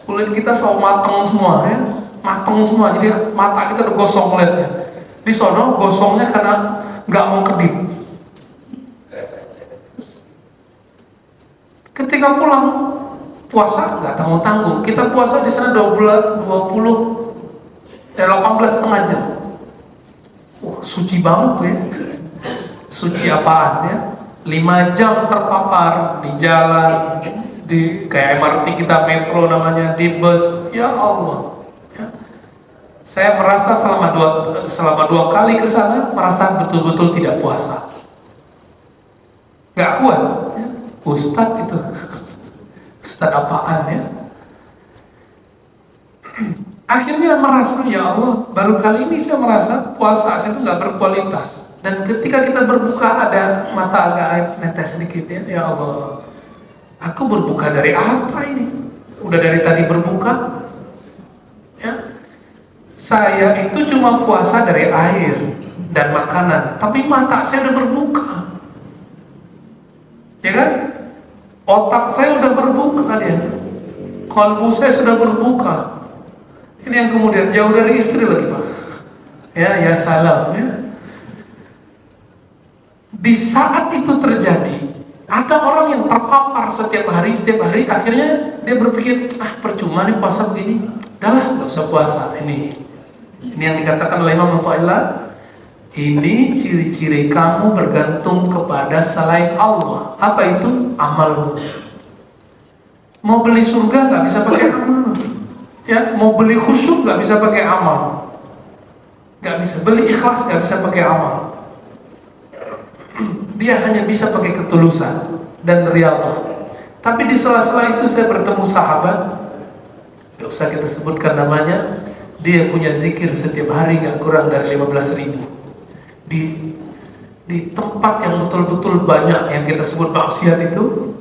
Kulit kita selalu mateng semua ya, mateng semua. Jadi mata kita udah gosong kulitnya. Di sono gosongnya karena nggak mau kedip. Ketika pulang puasa nggak tanggung-tanggung. Kita puasa di sana 18 setengah jam. Wah, suci banget tuh ya. Suci apaan ya? 5 jam terpapar di jalan, di kayak MRT kita, metro namanya, di bus, ya Allah ya. Saya merasa selama dua kali ke sana merasa betul-betul tidak puasa, nggak kuat ya. Ustadz itu Ustadz apaan ya. Akhirnya merasa, ya Allah, baru kali ini saya merasa puasa saya itu nggak berkualitas. Dan ketika kita berbuka ada mata agak air netes sedikit ya, ya Allah, aku berbuka dari apa ini? Udah dari tadi berbuka ya. Saya itu cuma puasa dari air dan makanan, tapi mata saya udah berbuka, ya kan? Otak saya udah berbuka ya, kalbu saya sudah berbuka. Ini yang kemudian jauh dari istri lagi Pak. Ya salam ya. Di saat itu terjadi, ada orang yang terpapar setiap hari, akhirnya dia berpikir, percuma nih puasa begini, udahlah nggak usah puasa. Ini yang dikatakan oleh Imam Mu'ta'illah, ini ciri-ciri kamu bergantung kepada selain Allah. Apa itu? Amalmu. Mau beli surga nggak bisa pakai amal, ya. Mau beli khusyuk nggak bisa pakai amal, nggak bisa. Beli ikhlas nggak bisa pakai amal. Dia hanya bisa pakai ketulusan dan riyadhah. Tapi di sela-sela itu saya bertemu sahabat, gak usah kita sebutkan namanya. Dia punya zikir setiap hari gak kurang dari 15.000. Di tempat yang betul-betul banyak yang kita sebut maksiat itu,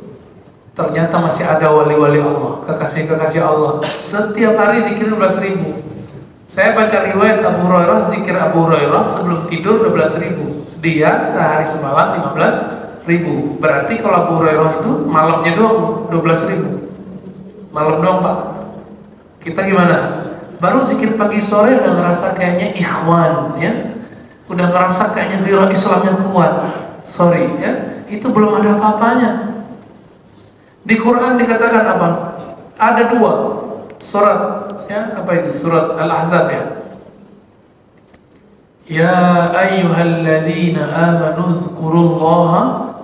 ternyata masih ada wali-wali Allah, kekasih-kekasih Allah. Setiap hari zikir 15.000. Saya baca riwayat Abu Hurairah, zikir Abu Hurairah sebelum tidur 12.000. Dia sehari semalam 15.000. Berarti kalau Abu Hurairah itu malamnya doang 12.000. Malam doang Pak. Kita gimana? Baru zikir pagi sore udah ngerasa kayaknya ikhwan ya. Udah ngerasa kayaknya ghirah Islamnya kuat. Sorry ya, itu belum ada apa-apanya. Di Quran dikatakan apa? Ada 2 surat ya, apa itu? Surat Al-Ahzab ya. Ya ayyuhalladzina amanu dzkurullaha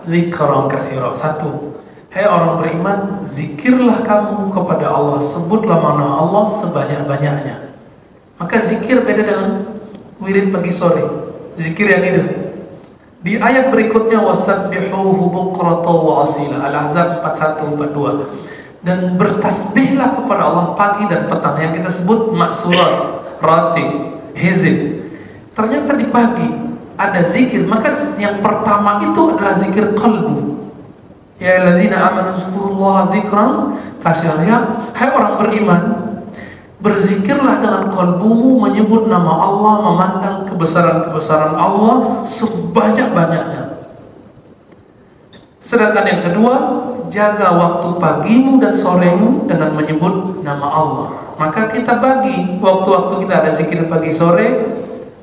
dzikran katsira. 1. Hai orang beriman, zikirlah kamu kepada Allah, sebutlah nama Allah sebanyak-banyaknya. Maka zikir beda dengan wirid pagi sore. Zikir yang itu. Di ayat berikutnya wasabbihuhu bukratan wa asila. Al-Ahzab 41 42. Dan bertasbihlah kepada Allah pagi dan petang, yang kita sebut maksurat, ratib, hizib. Ternyata di pagi ada zikir, maka yang pertama itu adalah zikir qalbu. Ya allazina amanu dzkurullaha dzikran katsira. Hai orang beriman, berzikirlah dengan kalbumu, menyebut nama Allah, memandang kebesaran-kebesaran Allah sebanyak-banyaknya. Sedangkan yang kedua, jaga waktu pagimu dan soremu dengan menyebut nama Allah. Maka kita bagi waktu-waktu kita, ada zikir pagi sore,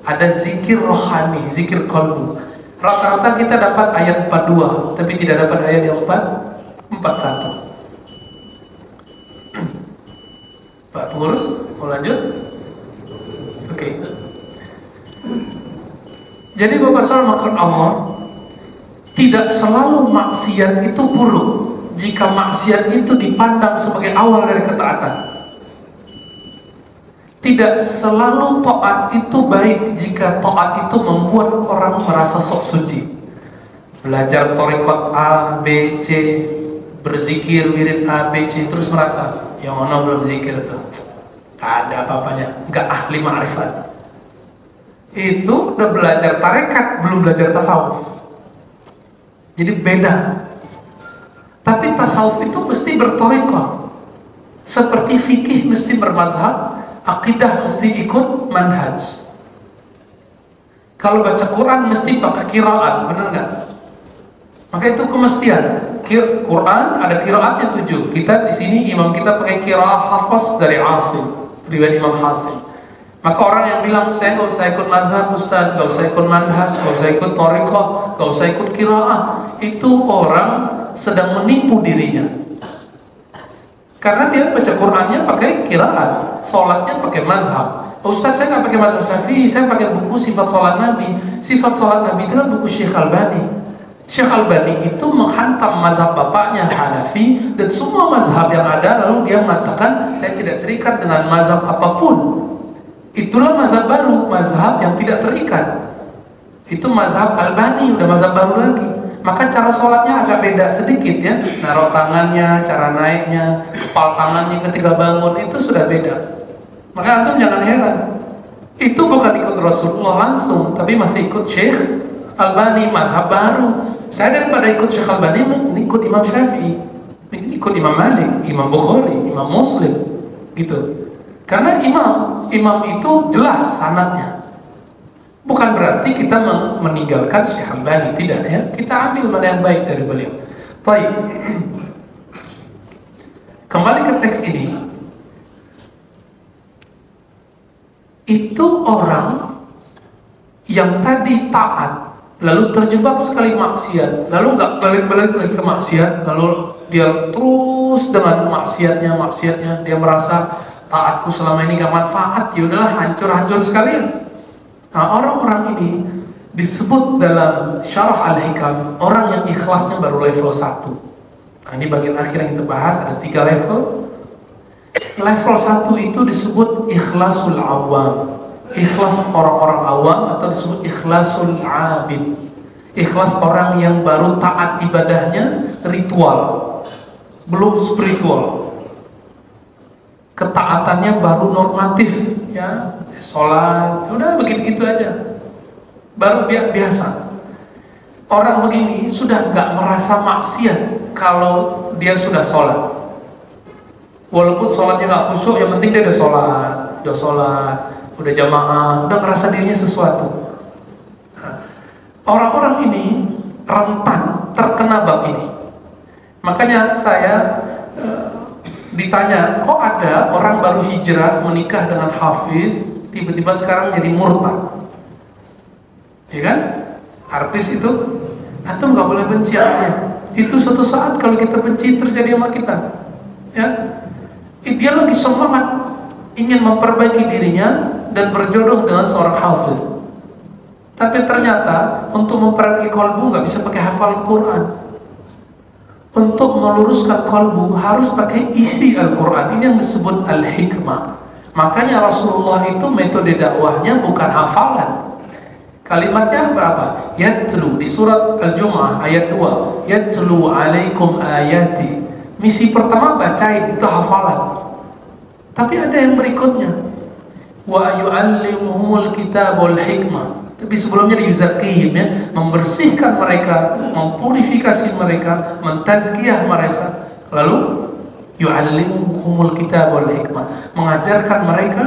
ada zikir rohani, zikir kalbu. Rata-rata kita dapat ayat 42, tapi tidak dapat ayat yang 41. Pak pengurus, mau lanjut? Oke. Jadi Bapak Saudara makan Allah, tidak selalu maksiat itu buruk jika maksiat itu dipandang sebagai awal dari ketaatan. Tidak selalu taat itu baik jika taat itu membuat orang merasa sok suci. Belajar thariqat A, B, C, berzikir wirid A, B, C, terus merasa yang ono belum zikir itu, gak ada apa-apanya, gak ahli ma'rifat. Itu udah belajar tarekat, belum belajar tasawuf. Jadi beda. Tapi tasawuf itu mesti berthariqah. Seperti fikih mesti bermazhab, akidah mesti ikut manhaj. Kalau baca Quran mesti pakai qiraat, benar nggak? Maka itu kemestian. Quran ada qiraatnya 7. Kita di sini imam kita pakai qiraat hafaz dari Asim, riwayat Imam Hasim. Maka orang yang bilang saya nggak usah ikut mazhab Ustaz, nggak usah ikut manhaj, nggak usah ikut thariqah, nggak usah ikut qiraat, itu orang sedang menipu dirinya. Karena dia baca Qurannya pakai qiraat, sholatnya pakai mazhab. Ustaz, saya nggak pakai mazhab Syafi'i, saya pakai buku sifat sholat Nabi. Sifat sholat Nabi itu kan buku Syekh Albani. Syekh Albani itu menghantam mazhab bapaknya Hanafi dan semua mazhab yang ada, lalu dia mengatakan saya tidak terikat dengan mazhab apapun. Itulah mazhab baru, mazhab yang tidak terikat. Itu mazhab Albani, udah mazhab baru lagi. Maka cara sholatnya agak beda sedikit ya. Naruh tangannya, cara naiknya, kepal tangannya ketika bangun itu sudah beda. Maka antum jangan heran. Itu bukan ikut Rasulullah langsung, tapi masih ikut Syekh Albani, mazhab baru. Saya daripada ikut Syekh Albani, ikut Imam Syafi'i, ikut Imam Malik, Imam Bukhari, Imam Muslim, gitu. Karena imam itu jelas sanadnya. Bukan berarti kita meninggalkan Syekh Albani, tidak ya. Kita ambil mana yang baik dari beliau. Baik. Kembali ke teks ini. Itu orang yang tadi taat, lalu terjebak sekali maksiat, lalu nggak balik-balik lagi ke maksiat, lalu dia terus dengan maksiatnya, dia merasa taatku selama ini gak manfaat, ya udahlah hancur sekalian. Nah, orang-orang ini disebut dalam Syarah Al-Hikam orang yang ikhlasnya baru level 1. Nah, ini bagian akhir yang kita bahas, ada 3 level. Level 1 itu disebut ikhlasul awam, ikhlas orang-orang awam, atau disebut ikhlasul abid, ikhlas orang yang baru taat ibadahnya ritual, belum spiritual. Ketaatannya baru normatif ya, sholat, udah begitu-gitu aja, baru biasa. Orang begini sudah nggak merasa maksiat kalau dia sudah sholat, walaupun sholatnya nggak khusyuk, yang penting dia udah sholat, udah jamaah, udah ngerasa dirinya sesuatu. Orang-orang ini rentan terkena bab ini. Makanya saya ditanya, kok ada orang baru hijrah menikah dengan hafiz, tiba-tiba sekarang jadi murtad? Ya kan? Artis itu, antum nggak boleh benci anaknya. Itu suatu saat kalau kita benci terjadi sama kita. Ya, dia lagi semangat ingin memperbaiki dirinya dan berjodoh dengan seorang hafiz. Tapi ternyata untuk memperbaiki kalbu nggak bisa pakai hafal Quran. Untuk meluruskan kalbu harus pakai isi Al-Quran. Ini yang disebut al-hikmah. Makanya Rasulullah itu metode dakwahnya bukan hafalan. Kalimatnya berapa? Yatlu di surat Al-Jumu'ah ayat 2. Yatlu alaikum ayati. Misi pertama bacain, itu hafalan. Tapi ada yang berikutnya. Wa yu'allimuhumul kitabul hikmah. Tapi sebelumnya yuzakihim, ya, membersihkan mereka, mempurifikasi mereka, mentazkiyah mereka. Lalu yu'allimuhumul kitabul hikmah, mengajarkan mereka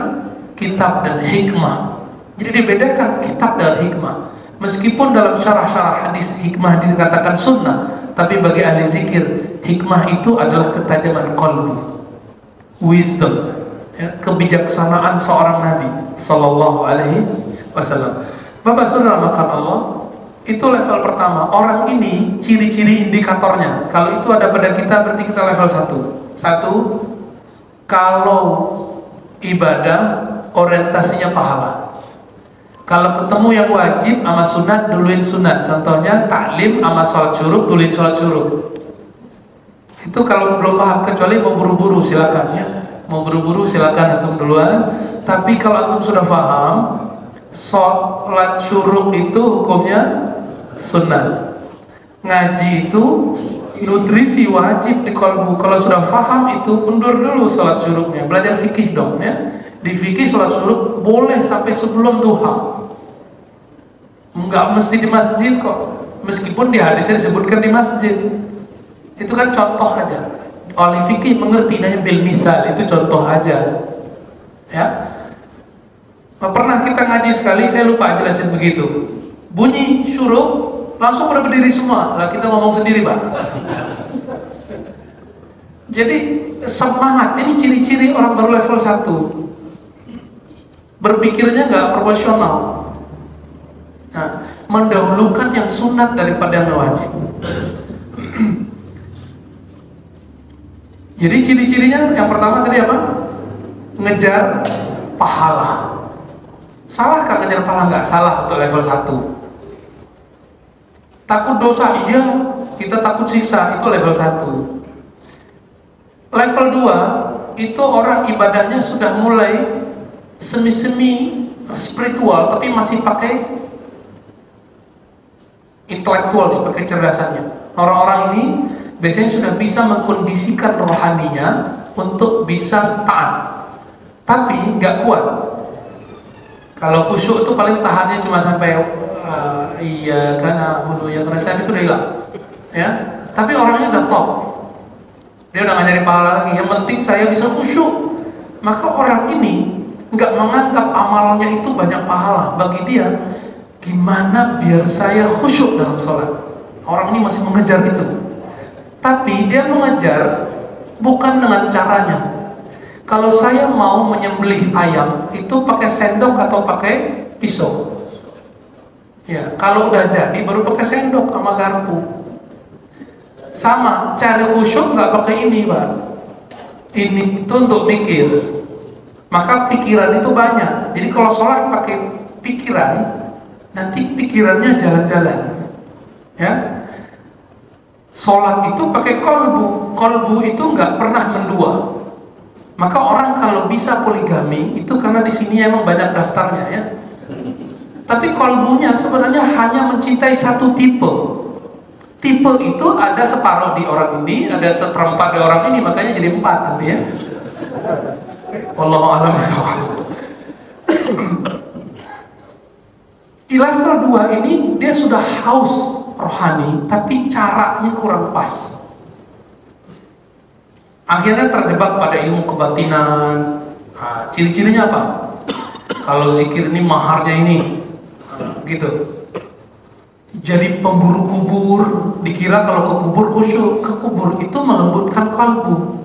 kitab dan hikmah. Jadi dibedakan kitab dan hikmah. Meskipun dalam syarah-syarah hadis hikmah dikatakan sunnah, tapi bagi ahli zikir hikmah itu adalah ketajaman qalbu, wisdom, ya, kebijaksanaan seorang Nabi Sallallahu Alaihi Wasallam. Bapak saudara makan Allah, itu level pertama. Orang ini ciri-ciri indikatornya. Kalau itu ada pada kita berarti kita level 1. Satu, kalau ibadah orientasinya pahala. Kalau ketemu yang wajib sama sunat, duluin sunat. Contohnya taklim sama sholat syuruk, duluin sholat syuruk. Itu kalau belum paham, kecuali mau buru-buru silakan, ya. Mau buru-buru silakan antum duluan. Tapi kalau antum sudah paham, sholat syuruk itu hukumnya sunnah. Ngaji itu nutrisi wajib di kalbu. Kalau sudah paham itu undur dulu sholat syuruknya. Belajar fikih dong, ya. Di fikih sholat syuruk boleh sampai sebelum duha. Enggak mesti di masjid kok. Meskipun di hadisnya disebutkan di masjid. Itu kan contoh aja. Ahli fikih mengerti namanya bil misal, itu contoh aja. Ya. Pernah kita ngaji sekali, saya lupa jelasin begitu. Bunyi syuruk, langsung pada berdiri semua. Lah kita ngomong sendiri, Pak. Jadi semangat, ini ciri-ciri orang baru level 1. Berpikirnya nggak proporsional. Nah, mendahulukan yang sunat daripada yang wajib. Jadi ciri-cirinya yang pertama tadi apa? Ngejar pahala. Salah kan ngejar pahala? Nggak salah untuk level 1. Takut dosa, iya. Kita takut siksa, itu level 1. Level 2 itu orang ibadahnya sudah mulai semi-semi spiritual, tapi masih pakai intelektual nih, pakai kecerdasannya. Orang-orang ini biasanya sudah bisa mengkondisikan rohaninya untuk bisa taat, tapi nggak kuat. Kalau khusyuk itu paling tahannya cuma sampai iya karena bunuh ya karena saya itu udah hilang, ya. Tapi orangnya udah top, dia udah nggak nyari pahala lagi. Yang penting saya bisa khusyuk. Maka orang ini nggak menganggap amalnya itu banyak pahala. Bagi dia, gimana biar saya khusyuk dalam sholat. Orang ini masih mengejar itu. Tapi dia mengejar bukan dengan caranya. Kalau saya mau menyembelih ayam, itu pakai sendok atau pakai pisau? Ya, kalau udah jadi baru pakai sendok sama garpu. Sama, cari khusyuk nggak pakai ini, Pak. Ini itu untuk mikir. Maka pikiran itu banyak. Jadi kalau sholat pakai pikiran, nanti pikirannya jalan-jalan. Ya. Sholat itu pakai kolbu. Kolbu itu nggak pernah mendua. Maka orang kalau bisa poligami itu karena di sini emang banyak daftarnya, ya. Tapi kolbunya sebenarnya hanya mencintai satu tipe. Tipe itu ada separuh di orang ini, ada seperempat di orang ini, makanya jadi 4 nanti, ya. Wallahu a'lam bishawab. Di level 2 ini dia sudah haus rohani, tapi caranya kurang pas. Akhirnya terjebak pada ilmu kebatinan. Nah, ciri-cirinya apa? Kalau zikir ini maharnya ini, gitu. Jadi pemburu kubur, dikira kalau ke kubur khusyuk. Ke kubur itu melembutkan kalbu.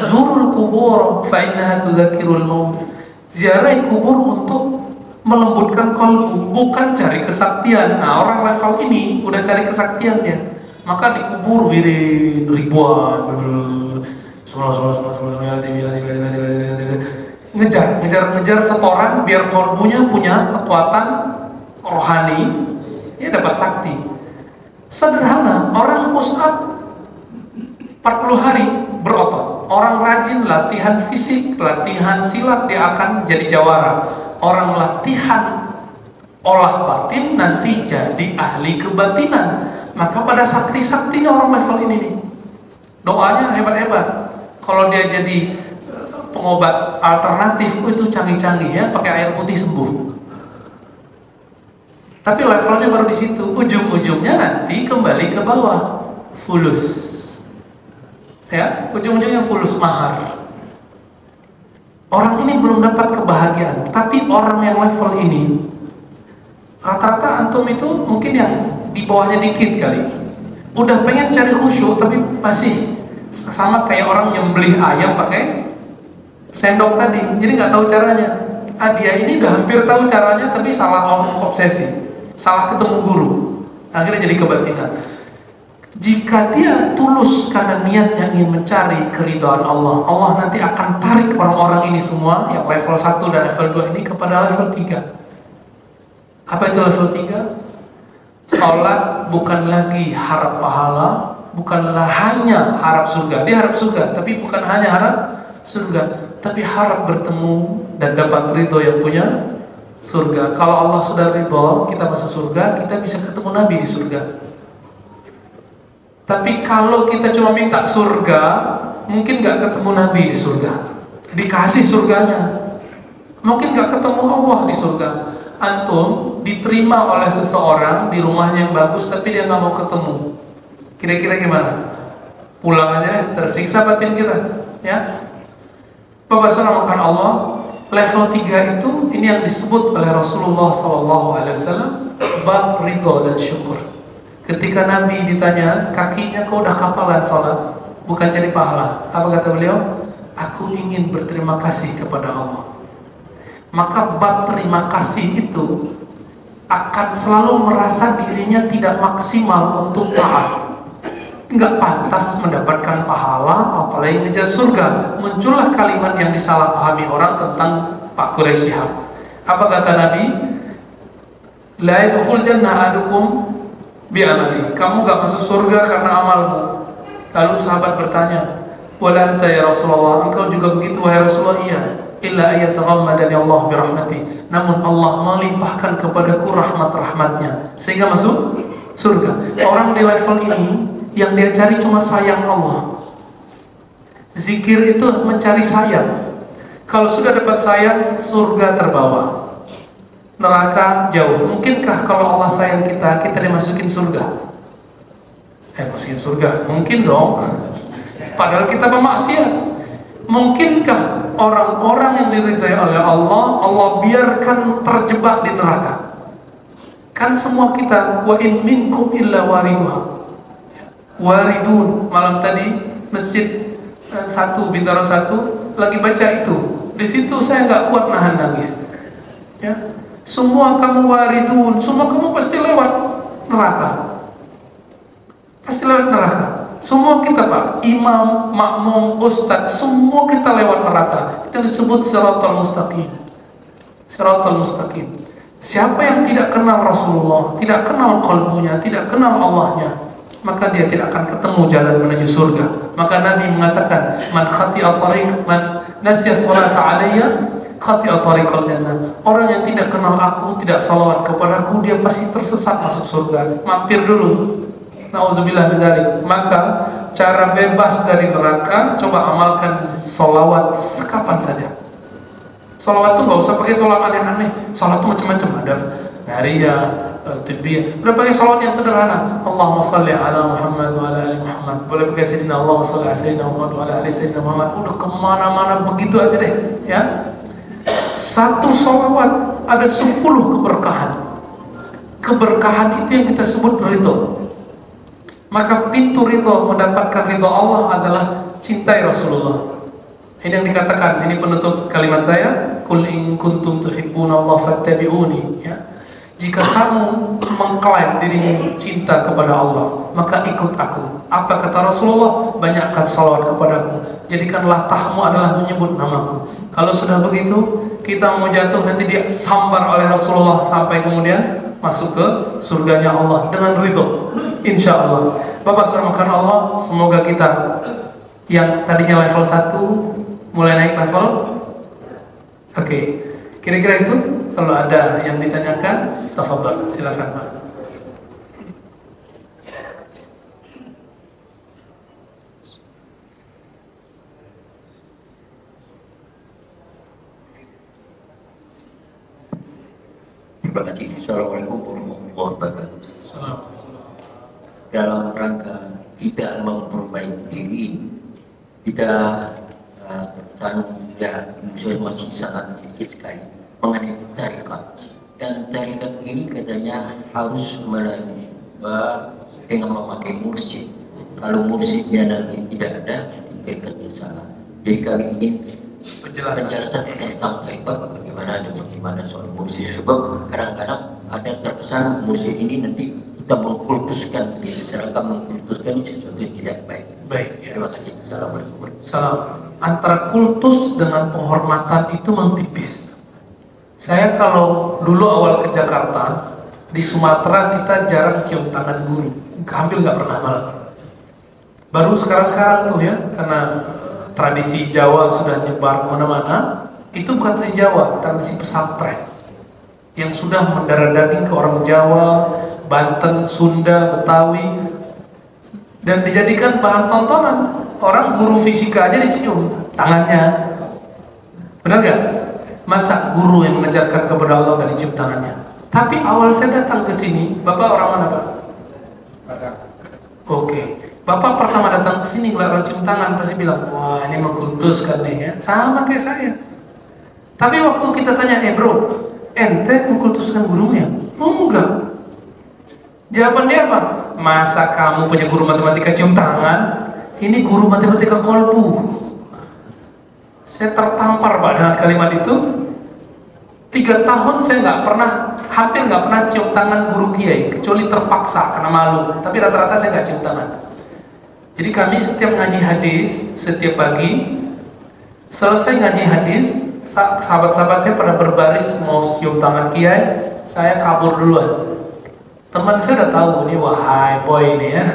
Zurul kubur fa innaha tudzakirul maut. Ziarah kubur untuk melembutkan kalbu, bukan cari kesaktian. Nah, orang level ini udah cari kesaktiannya, maka dikubur wirid ribuan, ngejar setoran biar kalbunya punya kekuatan rohani, ya dapat sakti. Sederhana, orang push up 40 hari berotot. Orang rajin latihan fisik, latihan silat, dia akan jadi jawara. Orang latihan olah batin nanti jadi ahli kebatinan. Maka pada sakti-saktinya orang level ini nih, doanya hebat-hebat. Kalau dia jadi pengobat alternatif, itu canggih-canggih ya, pakai air putih sembuh. Tapi levelnya baru di situ. Ujung-ujungnya nanti kembali ke bawah, fulus. Ya, ujung-ujungnya fulus mahar. Orang ini belum dapat kebahagiaan, tapi orang yang level ini rata-rata antum itu mungkin yang di bawahnya dikit kali. Udah pengen cari khusyuk tapi masih sama kayak orang nyembelih ayam pakai sendok tadi. Jadi nggak tahu caranya. Dia ini udah hampir tahu caranya tapi salah obsesi, salah ketemu guru. Akhirnya jadi kebatinan. Jika dia tulus karena niatnya ingin mencari keridhaan Allah, Allah nanti akan tarik orang-orang ini semua yang level 1 dan level 2 ini kepada level 3. Apa itu level 3? Salat bukan lagi harap pahala, bukanlah hanya harap surga. Dia harap surga, tapi bukan hanya harap surga, tapi harap bertemu dan dapat ridho yang punya surga. Kalau Allah sudah ridho, kita masuk surga, kita bisa ketemu Nabi di surga. Tapi kalau kita cuma minta surga, mungkin gak ketemu Nabi di surga. Dikasih surganya, mungkin gak ketemu Allah di surga. Antum diterima oleh seseorang di rumahnya yang bagus, tapi dia gak mau ketemu. Kira-kira gimana? Pulang aja deh, tersiksa batin kita. Ya, Bapak Saudara makan Allah. Level 3 itu, ini yang disebut oleh Rasulullah SAW, bab ridho dan syukur. Ketika Nabi ditanya, kakinya kau udah kapalan sholat, bukan cari pahala. Apa kata beliau? Aku ingin berterima kasih kepada Allah. Maka bab terima kasih itu akan selalu merasa dirinya tidak maksimal untuk taat, nggak pantas mendapatkan pahala, apalagi ngejar surga. Muncullah kalimat yang disalahpahami orang tentang Pak Quraisy Shihab. Apa kata Nabi? La yadkhul jannah ahadukum bi'amali. Kamu gak masuk surga karena amalmu. Lalu sahabat bertanya, wala anta ya Rasulullah, engkau juga begitu wahai Rasulullah? Iya. Illa ayataghammadani Allah birahmati. Namun Allah melimpahkan kepadaku rahmat-rahmatnya sehingga masuk surga. Orang di level ini yang dia cari cuma sayang Allah. Zikir itu mencari sayang. Kalau sudah dapat sayang, surga terbawa, neraka jauh. Mungkinkah kalau Allah sayang kita, kita dimasukin surga? Masukin surga? Mungkin dong. Padahal kita pemaksiat. Mungkinkah orang-orang yang diridhai oleh Allah, Allah biarkan terjebak di neraka? Kan semua kita, wa in minkum illa wariduha. Waridun. Malam tadi masjid 1 Bintaro 1 lagi baca itu. Di situ saya nggak kuat nahan nangis. Ya. Semua kamu waridun, semua kamu pasti lewat neraka. Pasti lewat neraka. Semua kita Pak, imam, makmum, ustadz, semua kita lewat neraka. Itu disebut siratal mustaqim. Siratal mustaqim. Siapa yang tidak kenal Rasulullah, tidak kenal qalbunya, tidak kenal Allahnya, maka dia tidak akan ketemu jalan menuju surga. Maka Nabi mengatakan, man khati'a tariq, man nasiya salata alayya khati'a tariqal jannah. Orang yang tidak kenal aku, tidak salawat kepadaku, dia pasti tersesat masuk surga. Mampir dulu. Nauzubillah min dzalik. Maka cara bebas dari neraka, coba amalkan salawat sekapan saja. Salawat tuh nggak usah pakai salawat aneh-aneh. Salawat tuh macam-macam, ada nariyah, tibbiyah. Udah pakai salawat yang sederhana. Allahumma salli ala Muhammad wa ala ali Muhammad. Boleh pakai sayyidina Allahumma salli ala sayyidina Muhammad wa ala ali sayyidina Muhammad. Udah kemana-mana begitu aja deh, ya. Satu sholawat ada 10 keberkahan. Keberkahan itu yang kita sebut ridho. Maka pintu ridho, mendapatkan ridho Allah adalah cintai Rasulullah. Ini yang dikatakan, ini penutup kalimat saya, qul in kuntum tuhibbunallaha fattabi'uni, ya. Jika kamu mengklaim dirimu cinta kepada Allah, maka ikut aku. Apa kata Rasulullah? Banyakkan salawat kepadaku. Jadikanlah tahmu adalah menyebut namaku. Kalau sudah begitu, kita mau jatuh nanti dia sambar oleh Rasulullah sampai kemudian masuk ke surganya Allah dengan ridho. Insya Allah. Bapak saudara makan Allah, semoga kita yang tadinya level 1 mulai naik level. Oke. Kira-kira itu. Kalau ada yang ditanyakan, tafadhol, silakan Pak. Terima kasih. Assalamualaikum warahmatullahi wabarakatuh. Dalam rangka kita memperbaiki diri, kita ya saya masih sangat sedikit sekali mengenai tarikat, dan tarikat ini katanya harus dengan memakai mursyid. Kalau mursyidnya nanti tidak ada, tarikatnya salah. Jadi kami ingin penjelasan tentang tarikat, bagaimana soal mursyid. Sebab kadang-kadang ada terkesan mursyid ini nanti kita mengkultuskan, sedangkan mengkultuskan sesuatu yang tidak baik. Baik, ya. Terima kasih. Assalamualaikum. Salam. Antara kultus dengan penghormatan itu mentipis. Saya kalau dulu awal ke Jakarta, di Sumatera kita jarang cium tangan guru, hampir nggak pernah malah. Baru sekarang tuh ya, karena tradisi Jawa sudah nyebar kemana-mana. Itu bukan tradisi Jawa, tradisi pesantren yang sudah mendarah daging ke orang Jawa, Banten, Sunda, Betawi, dan dijadikan bahan tontonan. Orang guru fisika aja dicium tangannya, benar nggak? Masa guru yang mengajarkan kepada Allah nggak dicium tangannya? Tapi awal saya datang ke sini, Bapak orang mana Pak? Oke. Bapak pertama datang ke sini ngeliat orang cium tangan pasti bilang, wah ini mengkultuskan nih ya, sama kayak saya. Tapi waktu kita tanya, bro, ente mengkultuskan gurunya? Enggak. Jawaban dia apa? Masa kamu punya guru matematika cium tangan? Ini guru matematika kolbu. Saya tertampar Pak dengan kalimat itu. 3 tahun saya hampir nggak pernah cium tangan guru kiai, kecuali terpaksa karena malu. Tapi rata-rata saya nggak cium tangan. Jadi kami setiap ngaji hadis, setiap pagi selesai ngaji hadis, sahabat-sahabat saya pada berbaris mau cium tangan kiai, saya kabur duluan. Teman saya udah tahu nih, wahai boy ini ya.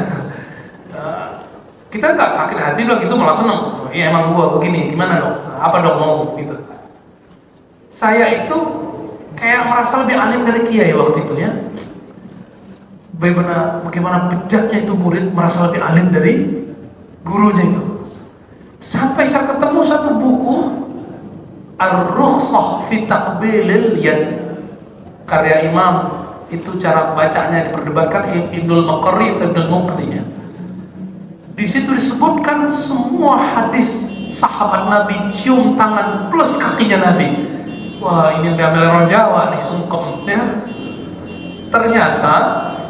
Kita nggak sakit hati bilang itu, malah seneng. Iya emang gua begini, gimana dong? Apa dong mau gitu? Saya itu kayak merasa lebih alim dari kiai waktu itu ya. Bagaimana bejaknya itu murid merasa lebih alim dari gurunya itu. Sampai saya ketemu satu buku Ar-Rukhsah fi Taqbilil Yad, karya Imam, itu cara bacanya diperdebatkan, Ibnul Maqarri atau Ibnul Muqri ya. Di situ disebutkan semua hadis sahabat Nabi cium tangan plus kakinya Nabi. Wah, ini yang diambil orang Jawa nih, sungkem ya. Ternyata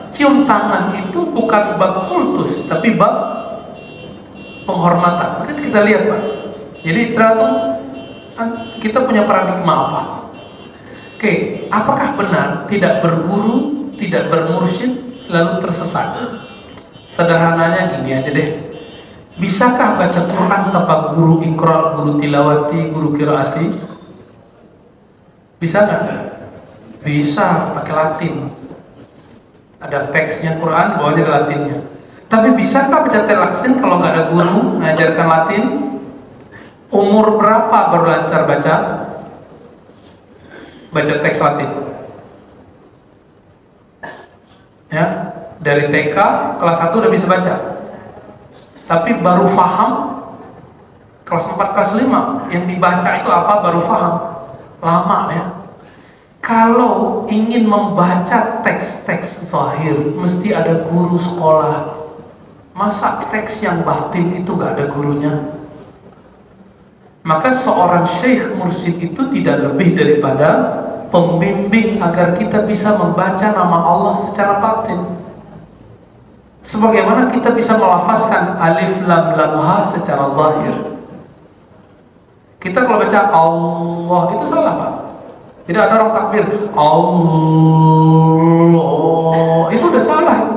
cium tangan itu bukan bab kultus, tapi bab penghormatan. Maka kita lihat Pak. Jadi tergantung kita punya paradigma apa. Oke, apakah benar tidak berguru, tidak bermursyid, lalu tersesat? Sederhananya gini aja deh. Bisakah baca Quran tanpa guru ikra, guru tilawati, guru qiraati? Bisa nggak? Bisa, pakai Latin. Ada teksnya Quran, bawahnya ada Latinnya. Tapi bisakah baca Latin kalau nggak ada guru mengajarkan Latin? Umur berapa baru lancar baca teks Latin? Ya, dari TK kelas 1 udah bisa baca. Tapi baru paham kelas 4, kelas 5. Yang dibaca itu apa baru paham. Lama ya. Kalau ingin membaca teks-teks zahir mesti ada guru sekolah. Masa teks yang batin itu gak ada gurunya? Maka seorang syekh mursyid itu tidak lebih daripada pembimbing agar kita bisa membaca nama Allah secara batin. Sebagaimana kita bisa melafazkan alif lam lam ha secara zahir. Kita kalau baca Allah itu salah, Pak. Tidak ada orang takbir Allah, itu udah salah itu.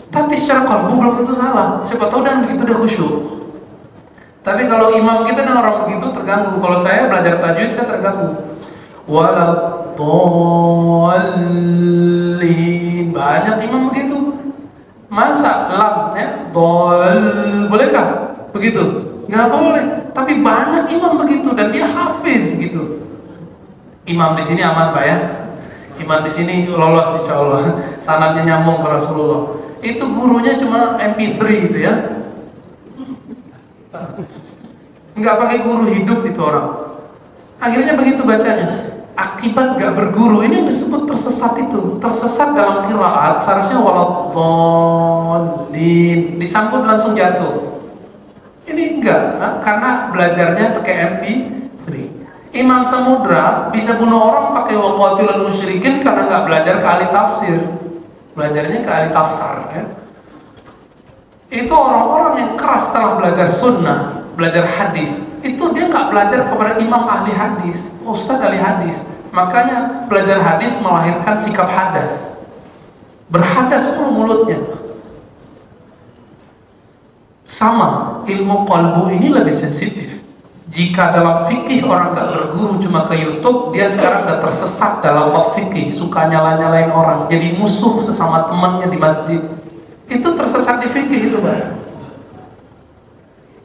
Tapi secara qalbu belum tentu salah. Siapa tahu dan begitu udah khusyuk. Tapi kalau imam kita dengan orang begitu terganggu. Kalau saya belajar tajwid saya terganggu. Waladdallin, banyak imam begitu. Masa lam ya dol bolehkah begitu? Nggak boleh. Tapi banyak imam begitu dan dia hafiz gitu. Imam di sini aman Pak ya. Imam di sini lolos insya Allah. Sanadnya nyambung ke Rasulullah. Itu gurunya cuma MP3 itu ya. Nggak pakai guru hidup itu orang. Akhirnya begitu bacanya. Akibat nggak berguru ini yang disebut tersesat itu. Tersesat dalam qiraat seharusnya waladdallin, disambut langsung jatuh. Ini enggak, karena belajarnya pakai MP3. Imam Samudra bisa bunuh orang pakai waqatilul musyrikin karena nggak belajar ke ahli tafsir. Belajarnya ke ahli tafsar ya. Itu orang-orang yang keras setelah belajar sunnah, belajar hadis, itu dia nggak belajar kepada imam ahli hadis, ustadz ahli hadis. Makanya belajar hadis melahirkan sikap hadas, berhadas mulutnya. Sama, ilmu qalbu ini lebih sensitif. Jika dalam fikih orang nggak berguru cuma ke YouTube, dia sekarang udah tersesat dalam bab fikih, suka nyala-nyalain orang, jadi musuh sesama temannya di masjid. Itu tersesat di fikih itu, Pak.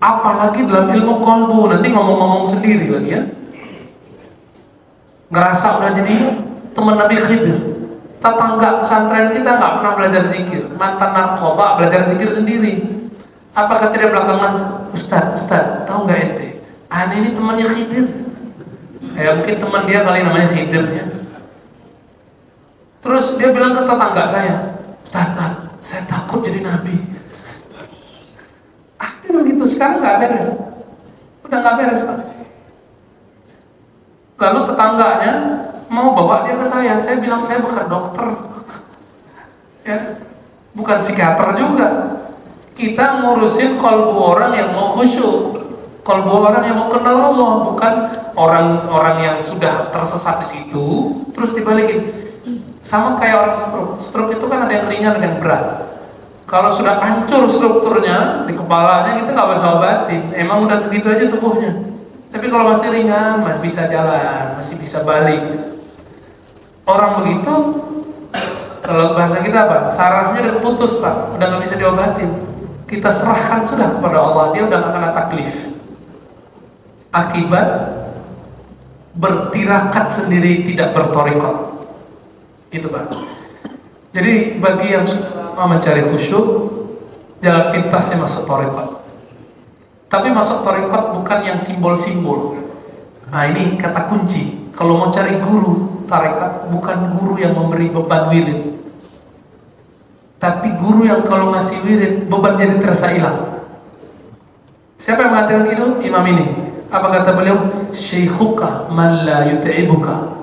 Apalagi dalam ilmu qalbu, nanti ngomong-ngomong sendiri lagi ya. Ngerasa udah jadi teman Nabi Khidir. Tetangga pesantren kita nggak pernah belajar zikir, mantan narkoba belajar zikir sendiri. Apa kata dia belakangan, Ustadz, tahu nggak ente? Aneh ini temannya Khidir. Ya mungkin teman dia kali namanya Khidir ya. Terus dia bilang ke tetangga saya, Ustadz, saya takut jadi nabi. Dia begitu, sekarang nggak beres. Udah nggak beres Pak. Lalu tetangganya mau bawa dia ke saya bilang saya bukan dokter, ya, bukan psikiater juga. Kita ngurusin kalbu orang yang mau khusyuk, kalbu orang yang mau kenal Allah, bukan orang-orang yang sudah tersesat di situ terus dibalikin. Sama kayak orang stroke itu kan ada yang ringan ada yang berat. Kalau sudah hancur strukturnya di kepalanya kita nggak bisa obatin, emang udah begitu aja tubuhnya. Tapi kalau masih ringan, masih bisa jalan, masih bisa balik. Orang begitu, kalau bahasa kita apa? Sarafnya udah keputus Pak, udah nggak bisa diobatin. Kita serahkan sudah kepada Allah, dia udah nggak kena taklif. Akibat bertirakat sendiri tidak bertorikot, gitu Pak. Jadi bagi yang sudah lama mencari khusyuk, jalan pintasnya masuk torikot. Tapi masuk torikot bukan yang simbol-simbol. Nah ini kata kunci. Kalau mau cari guru tarekat, bukan guru yang memberi beban wirid, tapi guru yang kalau ngasih wirid beban jadi terasa hilang. Siapa yang mengatakan itu? Imam ini. Apa kata beliau? Syaikhuka man la yut'ibuka.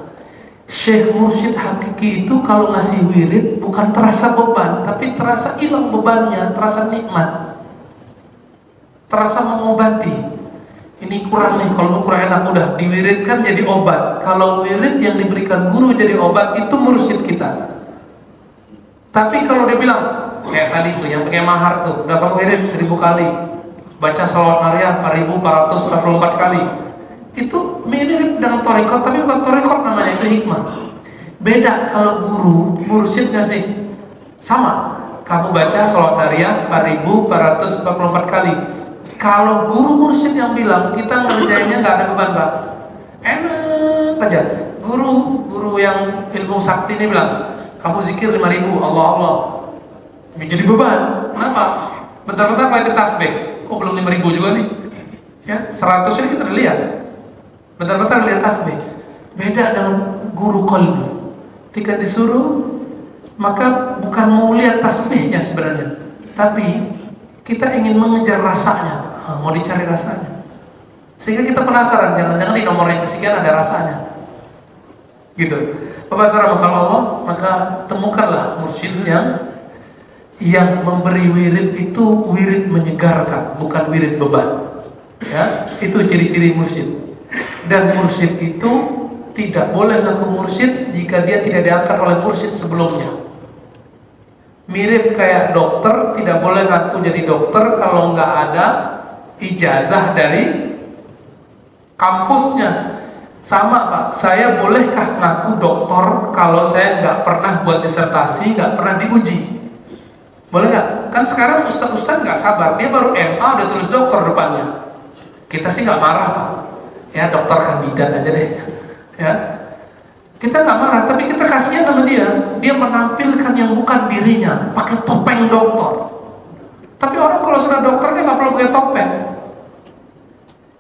Syekh mursyid hakiki itu kalau ngasih wirid bukan terasa beban, tapi terasa hilang bebannya, terasa nikmat, terasa mengobati. Ini kurang nih, kalau kurang enak udah diwiridkan jadi obat. Kalau wirid yang diberikan guru jadi obat, itu mursyid kita. Tapi kalau dia bilang kayak tadi tuh yang pakai mahar tuh, udah kamu wirid 1000 kali, baca shalawat nariyah 4444 kali, itu mirip dengan torikot, tapi bukan torikot namanya, itu hikmah. Beda kalau guru, mursyid ngasih sama, kamu baca shalawat nariyah 4444 kali. Kalau guru mursyid yang bilang, kita ngerjainnya nggak ada beban Pak, enak aja. Guru yang ilmu sakti ini bilang, kamu zikir 5000 Allah jadi beban. Kenapa? Bentar-bentar mulai tasbih, kok belum 5000 juga nih ya, 100 ini kita udah lihat, bentar-bentar lihat tasbih. Beda dengan guru qalbu. Ketika disuruh, maka bukan mau lihat tasbihnya sebenarnya, tapi kita ingin mengejar rasanya. Mau dicari rasanya. Sehingga kita penasaran, jangan-jangan di nomor yang kesekian ada rasanya. Gitu. Bapak saudara Allah, maka temukanlah mursyid yang memberi wirid itu wirid menyegarkan, bukan wirid beban. Ya, itu ciri-ciri mursyid. Dan mursyid itu tidak boleh ngaku mursyid jika dia tidak diangkat oleh mursyid sebelumnya. Mirip kayak dokter, tidak boleh ngaku jadi dokter kalau nggak ada ijazah dari kampusnya. Sama Pak, saya bolehkah ngaku dokter kalau saya nggak pernah buat disertasi, nggak pernah diuji? Boleh nggak? Kan sekarang ustadz-ustadz nggak sabar, dia baru MA udah tulis dokter depannya. Kita sih nggak marah Pak, ya dokter kandidat aja deh, ya. Kita nggak marah, tapi kita kasihan sama dia menampilkan yang bukan dirinya, pakai topeng dokter. Tapi orang kalau sudah dokter dia nggak perlu pakai topeng.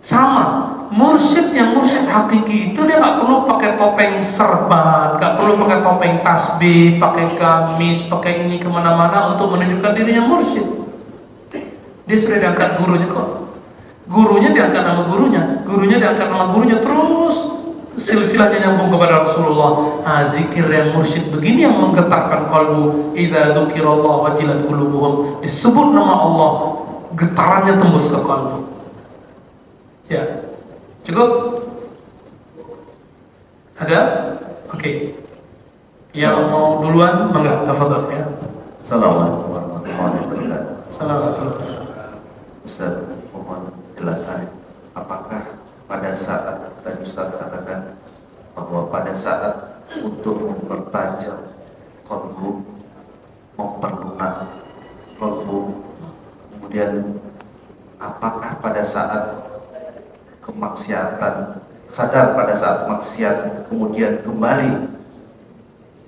Sama, mursyid yang mursyid hakiki itu dia nggak perlu pakai topeng serban, nggak perlu pakai topeng tasbih, pakai gamis, pakai ini kemana-mana untuk menunjukkan dirinya mursyid. Dia sudah diangkat gurunya kok. Gurunya diangkat nama gurunya, gurunya diangkat nama gurunya, terus silsilahnya nyambung kepada Rasulullah. Zikir yang mursyid begini yang menggetarkan kalbu. Idza dzukirallah wajilat qulubuhum, disebut nama Allah, getarannya tembus ke kalbu. Ya, cukup? Ada? Oke. Yang mau duluan, mangga, tafadhol ya. Assalamualaikum warahmatullahi wabarakatuh. Assalamualaikum. Ustaz, mohon penjelasan. Apakah pada saat tadi Ustaz katakan bahwa pada saat untuk mempertajam qalbu, memperlunak qalbu, kemudian apakah pada saat kemaksiatan, sadar pada saat maksiat, kemudian kembali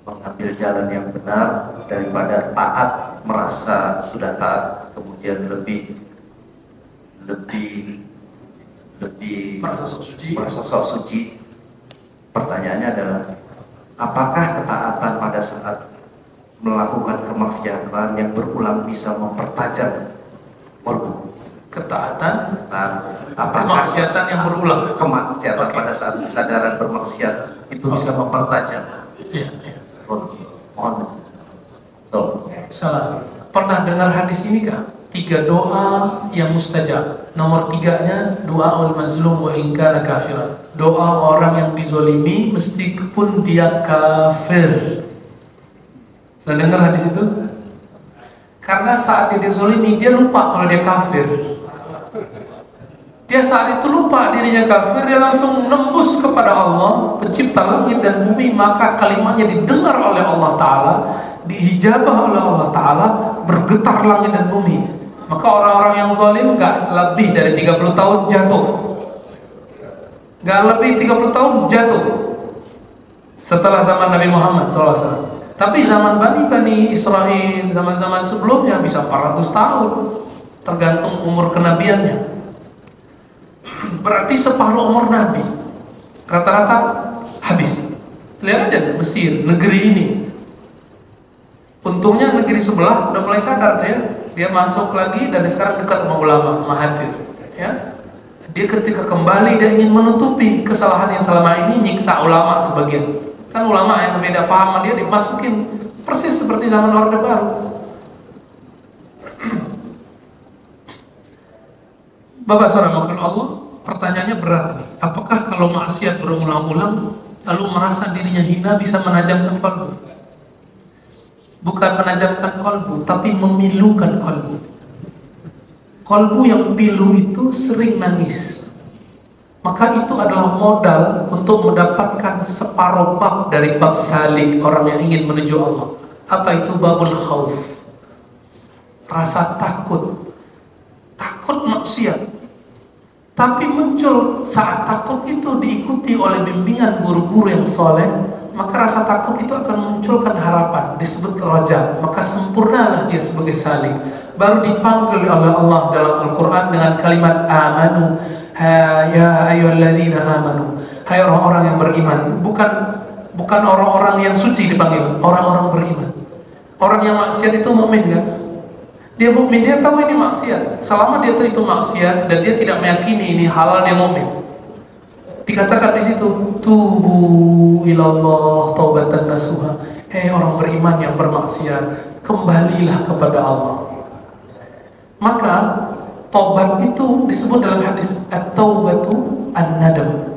mengambil jalan yang benar daripada taat, merasa sudah taat, kemudian lebih merasa sok suci. Pertanyaannya adalah, apakah ketaatan pada saat melakukan kemaksiatan yang berulang bisa mempertajam qalbu? Ketaatan, kemaksiatan yang berulang. Kemaksiatan pada saat kesadaran bermaksiat itu bisa mempertajam. Iya. Mohon. Salah. Pernah dengar hadis ini kah? 3 doa yang mustajab. Nomor 3-nya doaul mazlum wa in kana kafiran. Doa orang yang dizolimi meskipun dia kafir. Pernah dengar hadis itu? Karena saat dia dizolimi dia lupa kalau dia kafir. Dia saat itu lupa dirinya kafir, dia langsung nembus kepada Allah, pencipta langit dan bumi, maka kalimatnya didengar oleh Allah Ta'ala, diijabah oleh Allah Ta'ala, bergetar langit dan bumi. Maka orang-orang yang zalim gak lebih dari 30 tahun jatuh. Gak lebih 30 tahun jatuh setelah zaman Nabi Muhammad SAW. Tapi zaman Bani Israel, zaman-zaman sebelumnya bisa 400 tahun, tergantung umur kenabiannya. Berarti separuh umur Nabi rata-rata habis. Lihat aja Mesir, negeri ini. Untungnya negeri sebelah udah mulai sadar tuh ya. Dia masuk lagi dan sekarang dekat sama ulama, Mahathir. Ya, dia ketika kembali dia ingin menutupi kesalahan yang selama ini nyiksa ulama sebagian. Kan ulama yang beda faham dia dimasukin persis seperti zaman Orde Baru. Bapak saudara Allah, pertanyaannya berat nih. Apakah kalau maksiat berulang-ulang lalu merasa dirinya hina bisa menajamkan kalbu? Bukan menajamkan kalbu, tapi memilukan kalbu. Kalbu yang pilu itu sering nangis. Maka itu adalah modal untuk mendapatkan separuh bab dari bab salik orang yang ingin menuju Allah. Apa itu babul khauf? Rasa takut. Takut maksiat. Tapi muncul saat takut itu diikuti oleh bimbingan guru-guru yang soleh, maka rasa takut itu akan munculkan harapan, disebut raja, maka sempurnalah dia sebagai salik. Baru dipanggil oleh Allah dalam Al-Quran dengan kalimat amanu, ya ayyuhalladzina amanu, hai orang-orang yang beriman. Bukan orang-orang yang suci dipanggil, orang-orang beriman. Orang yang maksiat itu mukmin kan? Dia mukmin, dia tahu ini maksiat. Selama dia tahu itu maksiat dan dia tidak meyakini ini halal, dia mukmin. Dikatakan di situ, tubu ilallah taubatan nasuha. Hei orang beriman yang bermaksiat, kembalilah kepada Allah. Maka taubat itu disebut dalam hadis at-taubatu an-nadam.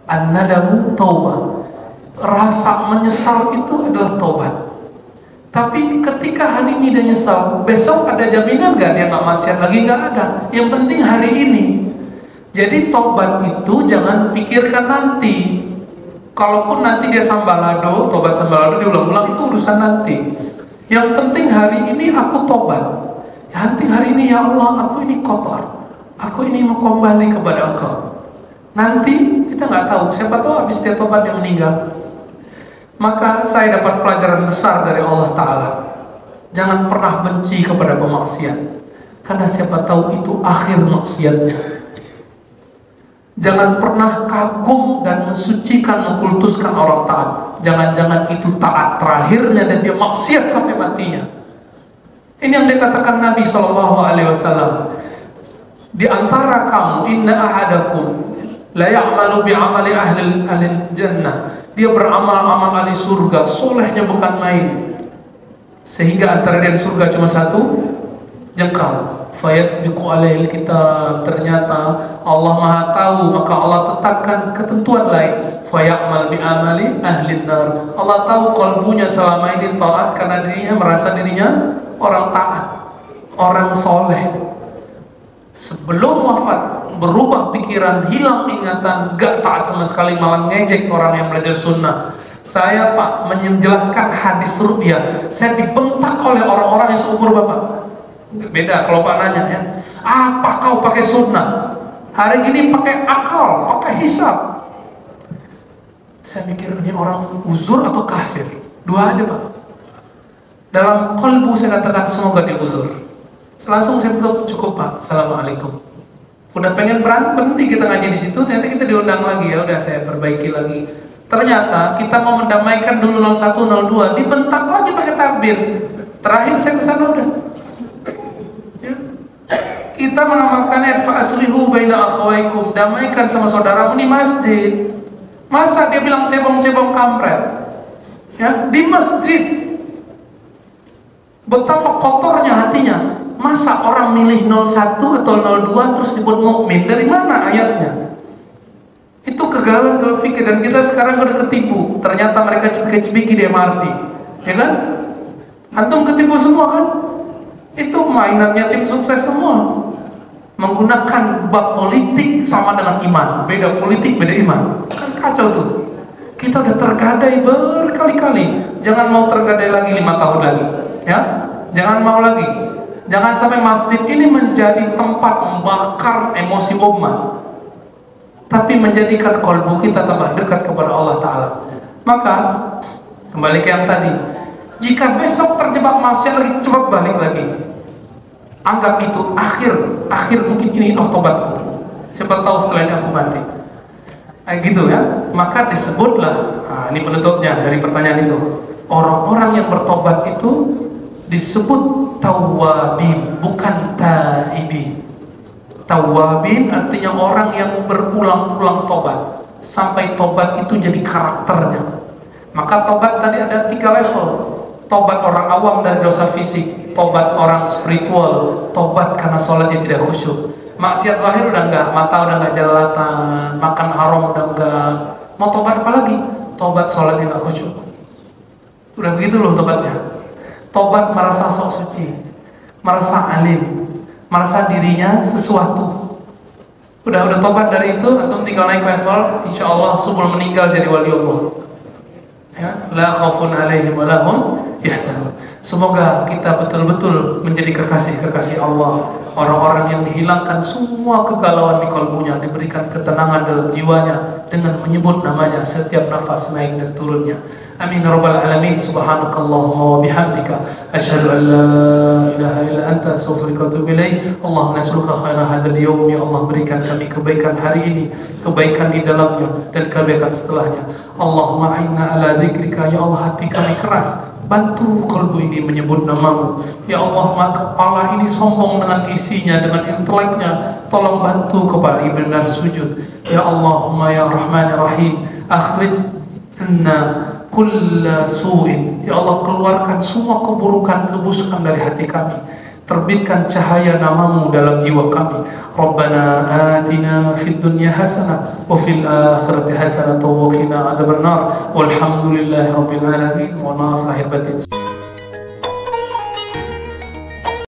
An-nadamu taubah. Rasa menyesal itu adalah taubat. Tapi ketika hari ini dia nyesal, besok ada jaminan gak dia gak maksiat lagi? Gak ada. Yang penting hari ini. Jadi tobat itu jangan pikirkan nanti. Kalaupun nanti dia sambalado, tobat sambalado diulang-ulang, itu urusan nanti. Yang penting hari ini aku tobat. Yang penting hari ini, ya Allah, aku ini kotor. Aku ini mau kembali kepada Engkau. Nanti kita nggak tahu. Siapa tahu habis dia tobat dia meninggal. Maka saya dapat pelajaran besar dari Allah Ta'ala. Jangan pernah benci kepada pemaksiat, karena siapa tahu itu akhir maksiatnya. Jangan pernah kagum dan mensucikan, mengkultuskan orang taat. Jangan-jangan itu taat terakhirnya dan dia maksiat sampai matinya. Ini yang dikatakan Nabi SAW. Di antara kamu, inna ahadakum la ya'malu bi'amali ahli jannah. Dia beramal-amal ahli surga, solehnya bukan main. Sehingga antara dia di surga cuma satu jengkal. Fayasbiqu alaihil kitab. Ternyata Allah Maha tahu, maka Allah tetapkan ketentuan lain. Faya'mal bi'amali ahli nar. Allah tahu kalbunya selama ini taat karena dirinya merasa dirinya orang taat, orang soleh. Sebelum wafat berubah pikiran, hilang ingatan, gak taat sama sekali, malah ngejek orang yang belajar sunnah. Saya Pak menjelaskan hadis ru'ya, saya dibentak oleh orang-orang yang seumur Bapak. Beda kalau Pak nanya ya, apa kau pakai sunnah? Hari ini pakai akal, pakai hisab. Saya mikir ini orang uzur atau kafir? Dua aja Pak. Dalam kolbu saya katakan semoga dia uzur. Langsung saya tutup, cukup Pak, assalamualaikum. Udah pengen berhenti kita ngaji di situ, ternyata kita diundang lagi, ya udah saya perbaiki lagi. Ternyata kita mau mendamaikan dulu 01, 02, dibentak lagi pakai takbir. Terakhir saya kesana udah. Ya. Kita mengamalkan fa aslihu baina akhawaikum, damaikan sama saudaramu di masjid. Masa dia bilang cebong-cebong kampret? Ya, di masjid. Betapa kotornya hatinya. Masa orang milih 01 atau 02 terus disebut mukmin? Dari mana ayatnya? Itu kegagalan dalam fikir, dan kita sekarang udah ketipu. Ternyata mereka cipiki di MRT, ya kan? Antum ketipu semua kan? Itu mainannya tim sukses semua. Menggunakan bab politik sama dengan iman. Beda politik, beda iman. Kan kacau tuh. Kita udah tergadai berkali-kali. Jangan mau tergadai lagi 5 tahun lagi, ya? Jangan mau lagi. Jangan sampai masjid ini menjadi tempat membakar emosi umat, tapi menjadikan kolbu kita tambah dekat kepada Allah Ta'ala. Maka kembali ke yang tadi, jika besok terjebak maksiat lagi, cepat balik lagi. Anggap itu akhir mungkin ini tobatku. Siapa tahu setelah ini aku mati. Gitu ya. Maka disebutlah, ini penutupnya dari pertanyaan itu, orang-orang yang bertobat itu disebut tawabin, bukan taibin. Tawabin artinya orang yang berulang-ulang tobat sampai tobat itu jadi karakternya. Maka tobat tadi ada 3 level. Tobat orang awam dari dosa fisik, tobat orang spiritual, tobat karena sholatnya tidak khusyuk. Maksiat zahir udah enggak, mata udah enggak jelalatan, makan haram udah enggak. Mau tobat apa lagi? Tobat sholatnya enggak khusyuk. Udah begitu loh tobatnya. Tobat merasa sok suci, merasa alim, merasa dirinya sesuatu. Udah tobat dari itu, antum tinggal naik level, insya Allah sebelum meninggal jadi wali Allah. Ya, la khaufun alaihim wa lahum yahzanun. Semoga kita betul-betul menjadi kekasih-kekasih Allah, orang-orang yang dihilangkan semua kegalauan di kalbunya, diberikan ketenangan dalam jiwanya dengan menyebut namanya setiap nafas naik dan turunnya. Amin ya rabbal alamin. Subhanakallahumma wa bihamdika asyhadu an la ilaha illa anta astaghfiruka wa atubu ilaik. Allahumma nas'aluka khairan hadzal yaum. Ya Allah, berikan kami kebaikan hari ini, kebaikan di dalamnya dan kebaikan setelahnya. Allahumma inna ala dzikrika, ya Allah hati kami keras bantu kalbu ini menyebut namamu. Ya Allah, maka kepala ini sombong dengan isinya, dengan inteleknya, tolong bantu kepala ini benar sujud. Ya Allahumma ya Rahman ya Rahim, akhrij anna kulla su'in. Ya Allah, keluarkan semua keburukan, kebusukan dari hati kami. Terbitkan cahaya namamu dalam jiwa kami. Rabbana atina fid dunya hasanah wa fil akhirati hasanah wa qina adzabannar. Walhamdulillahi rabbil alamin. Wa maaf lahir batin.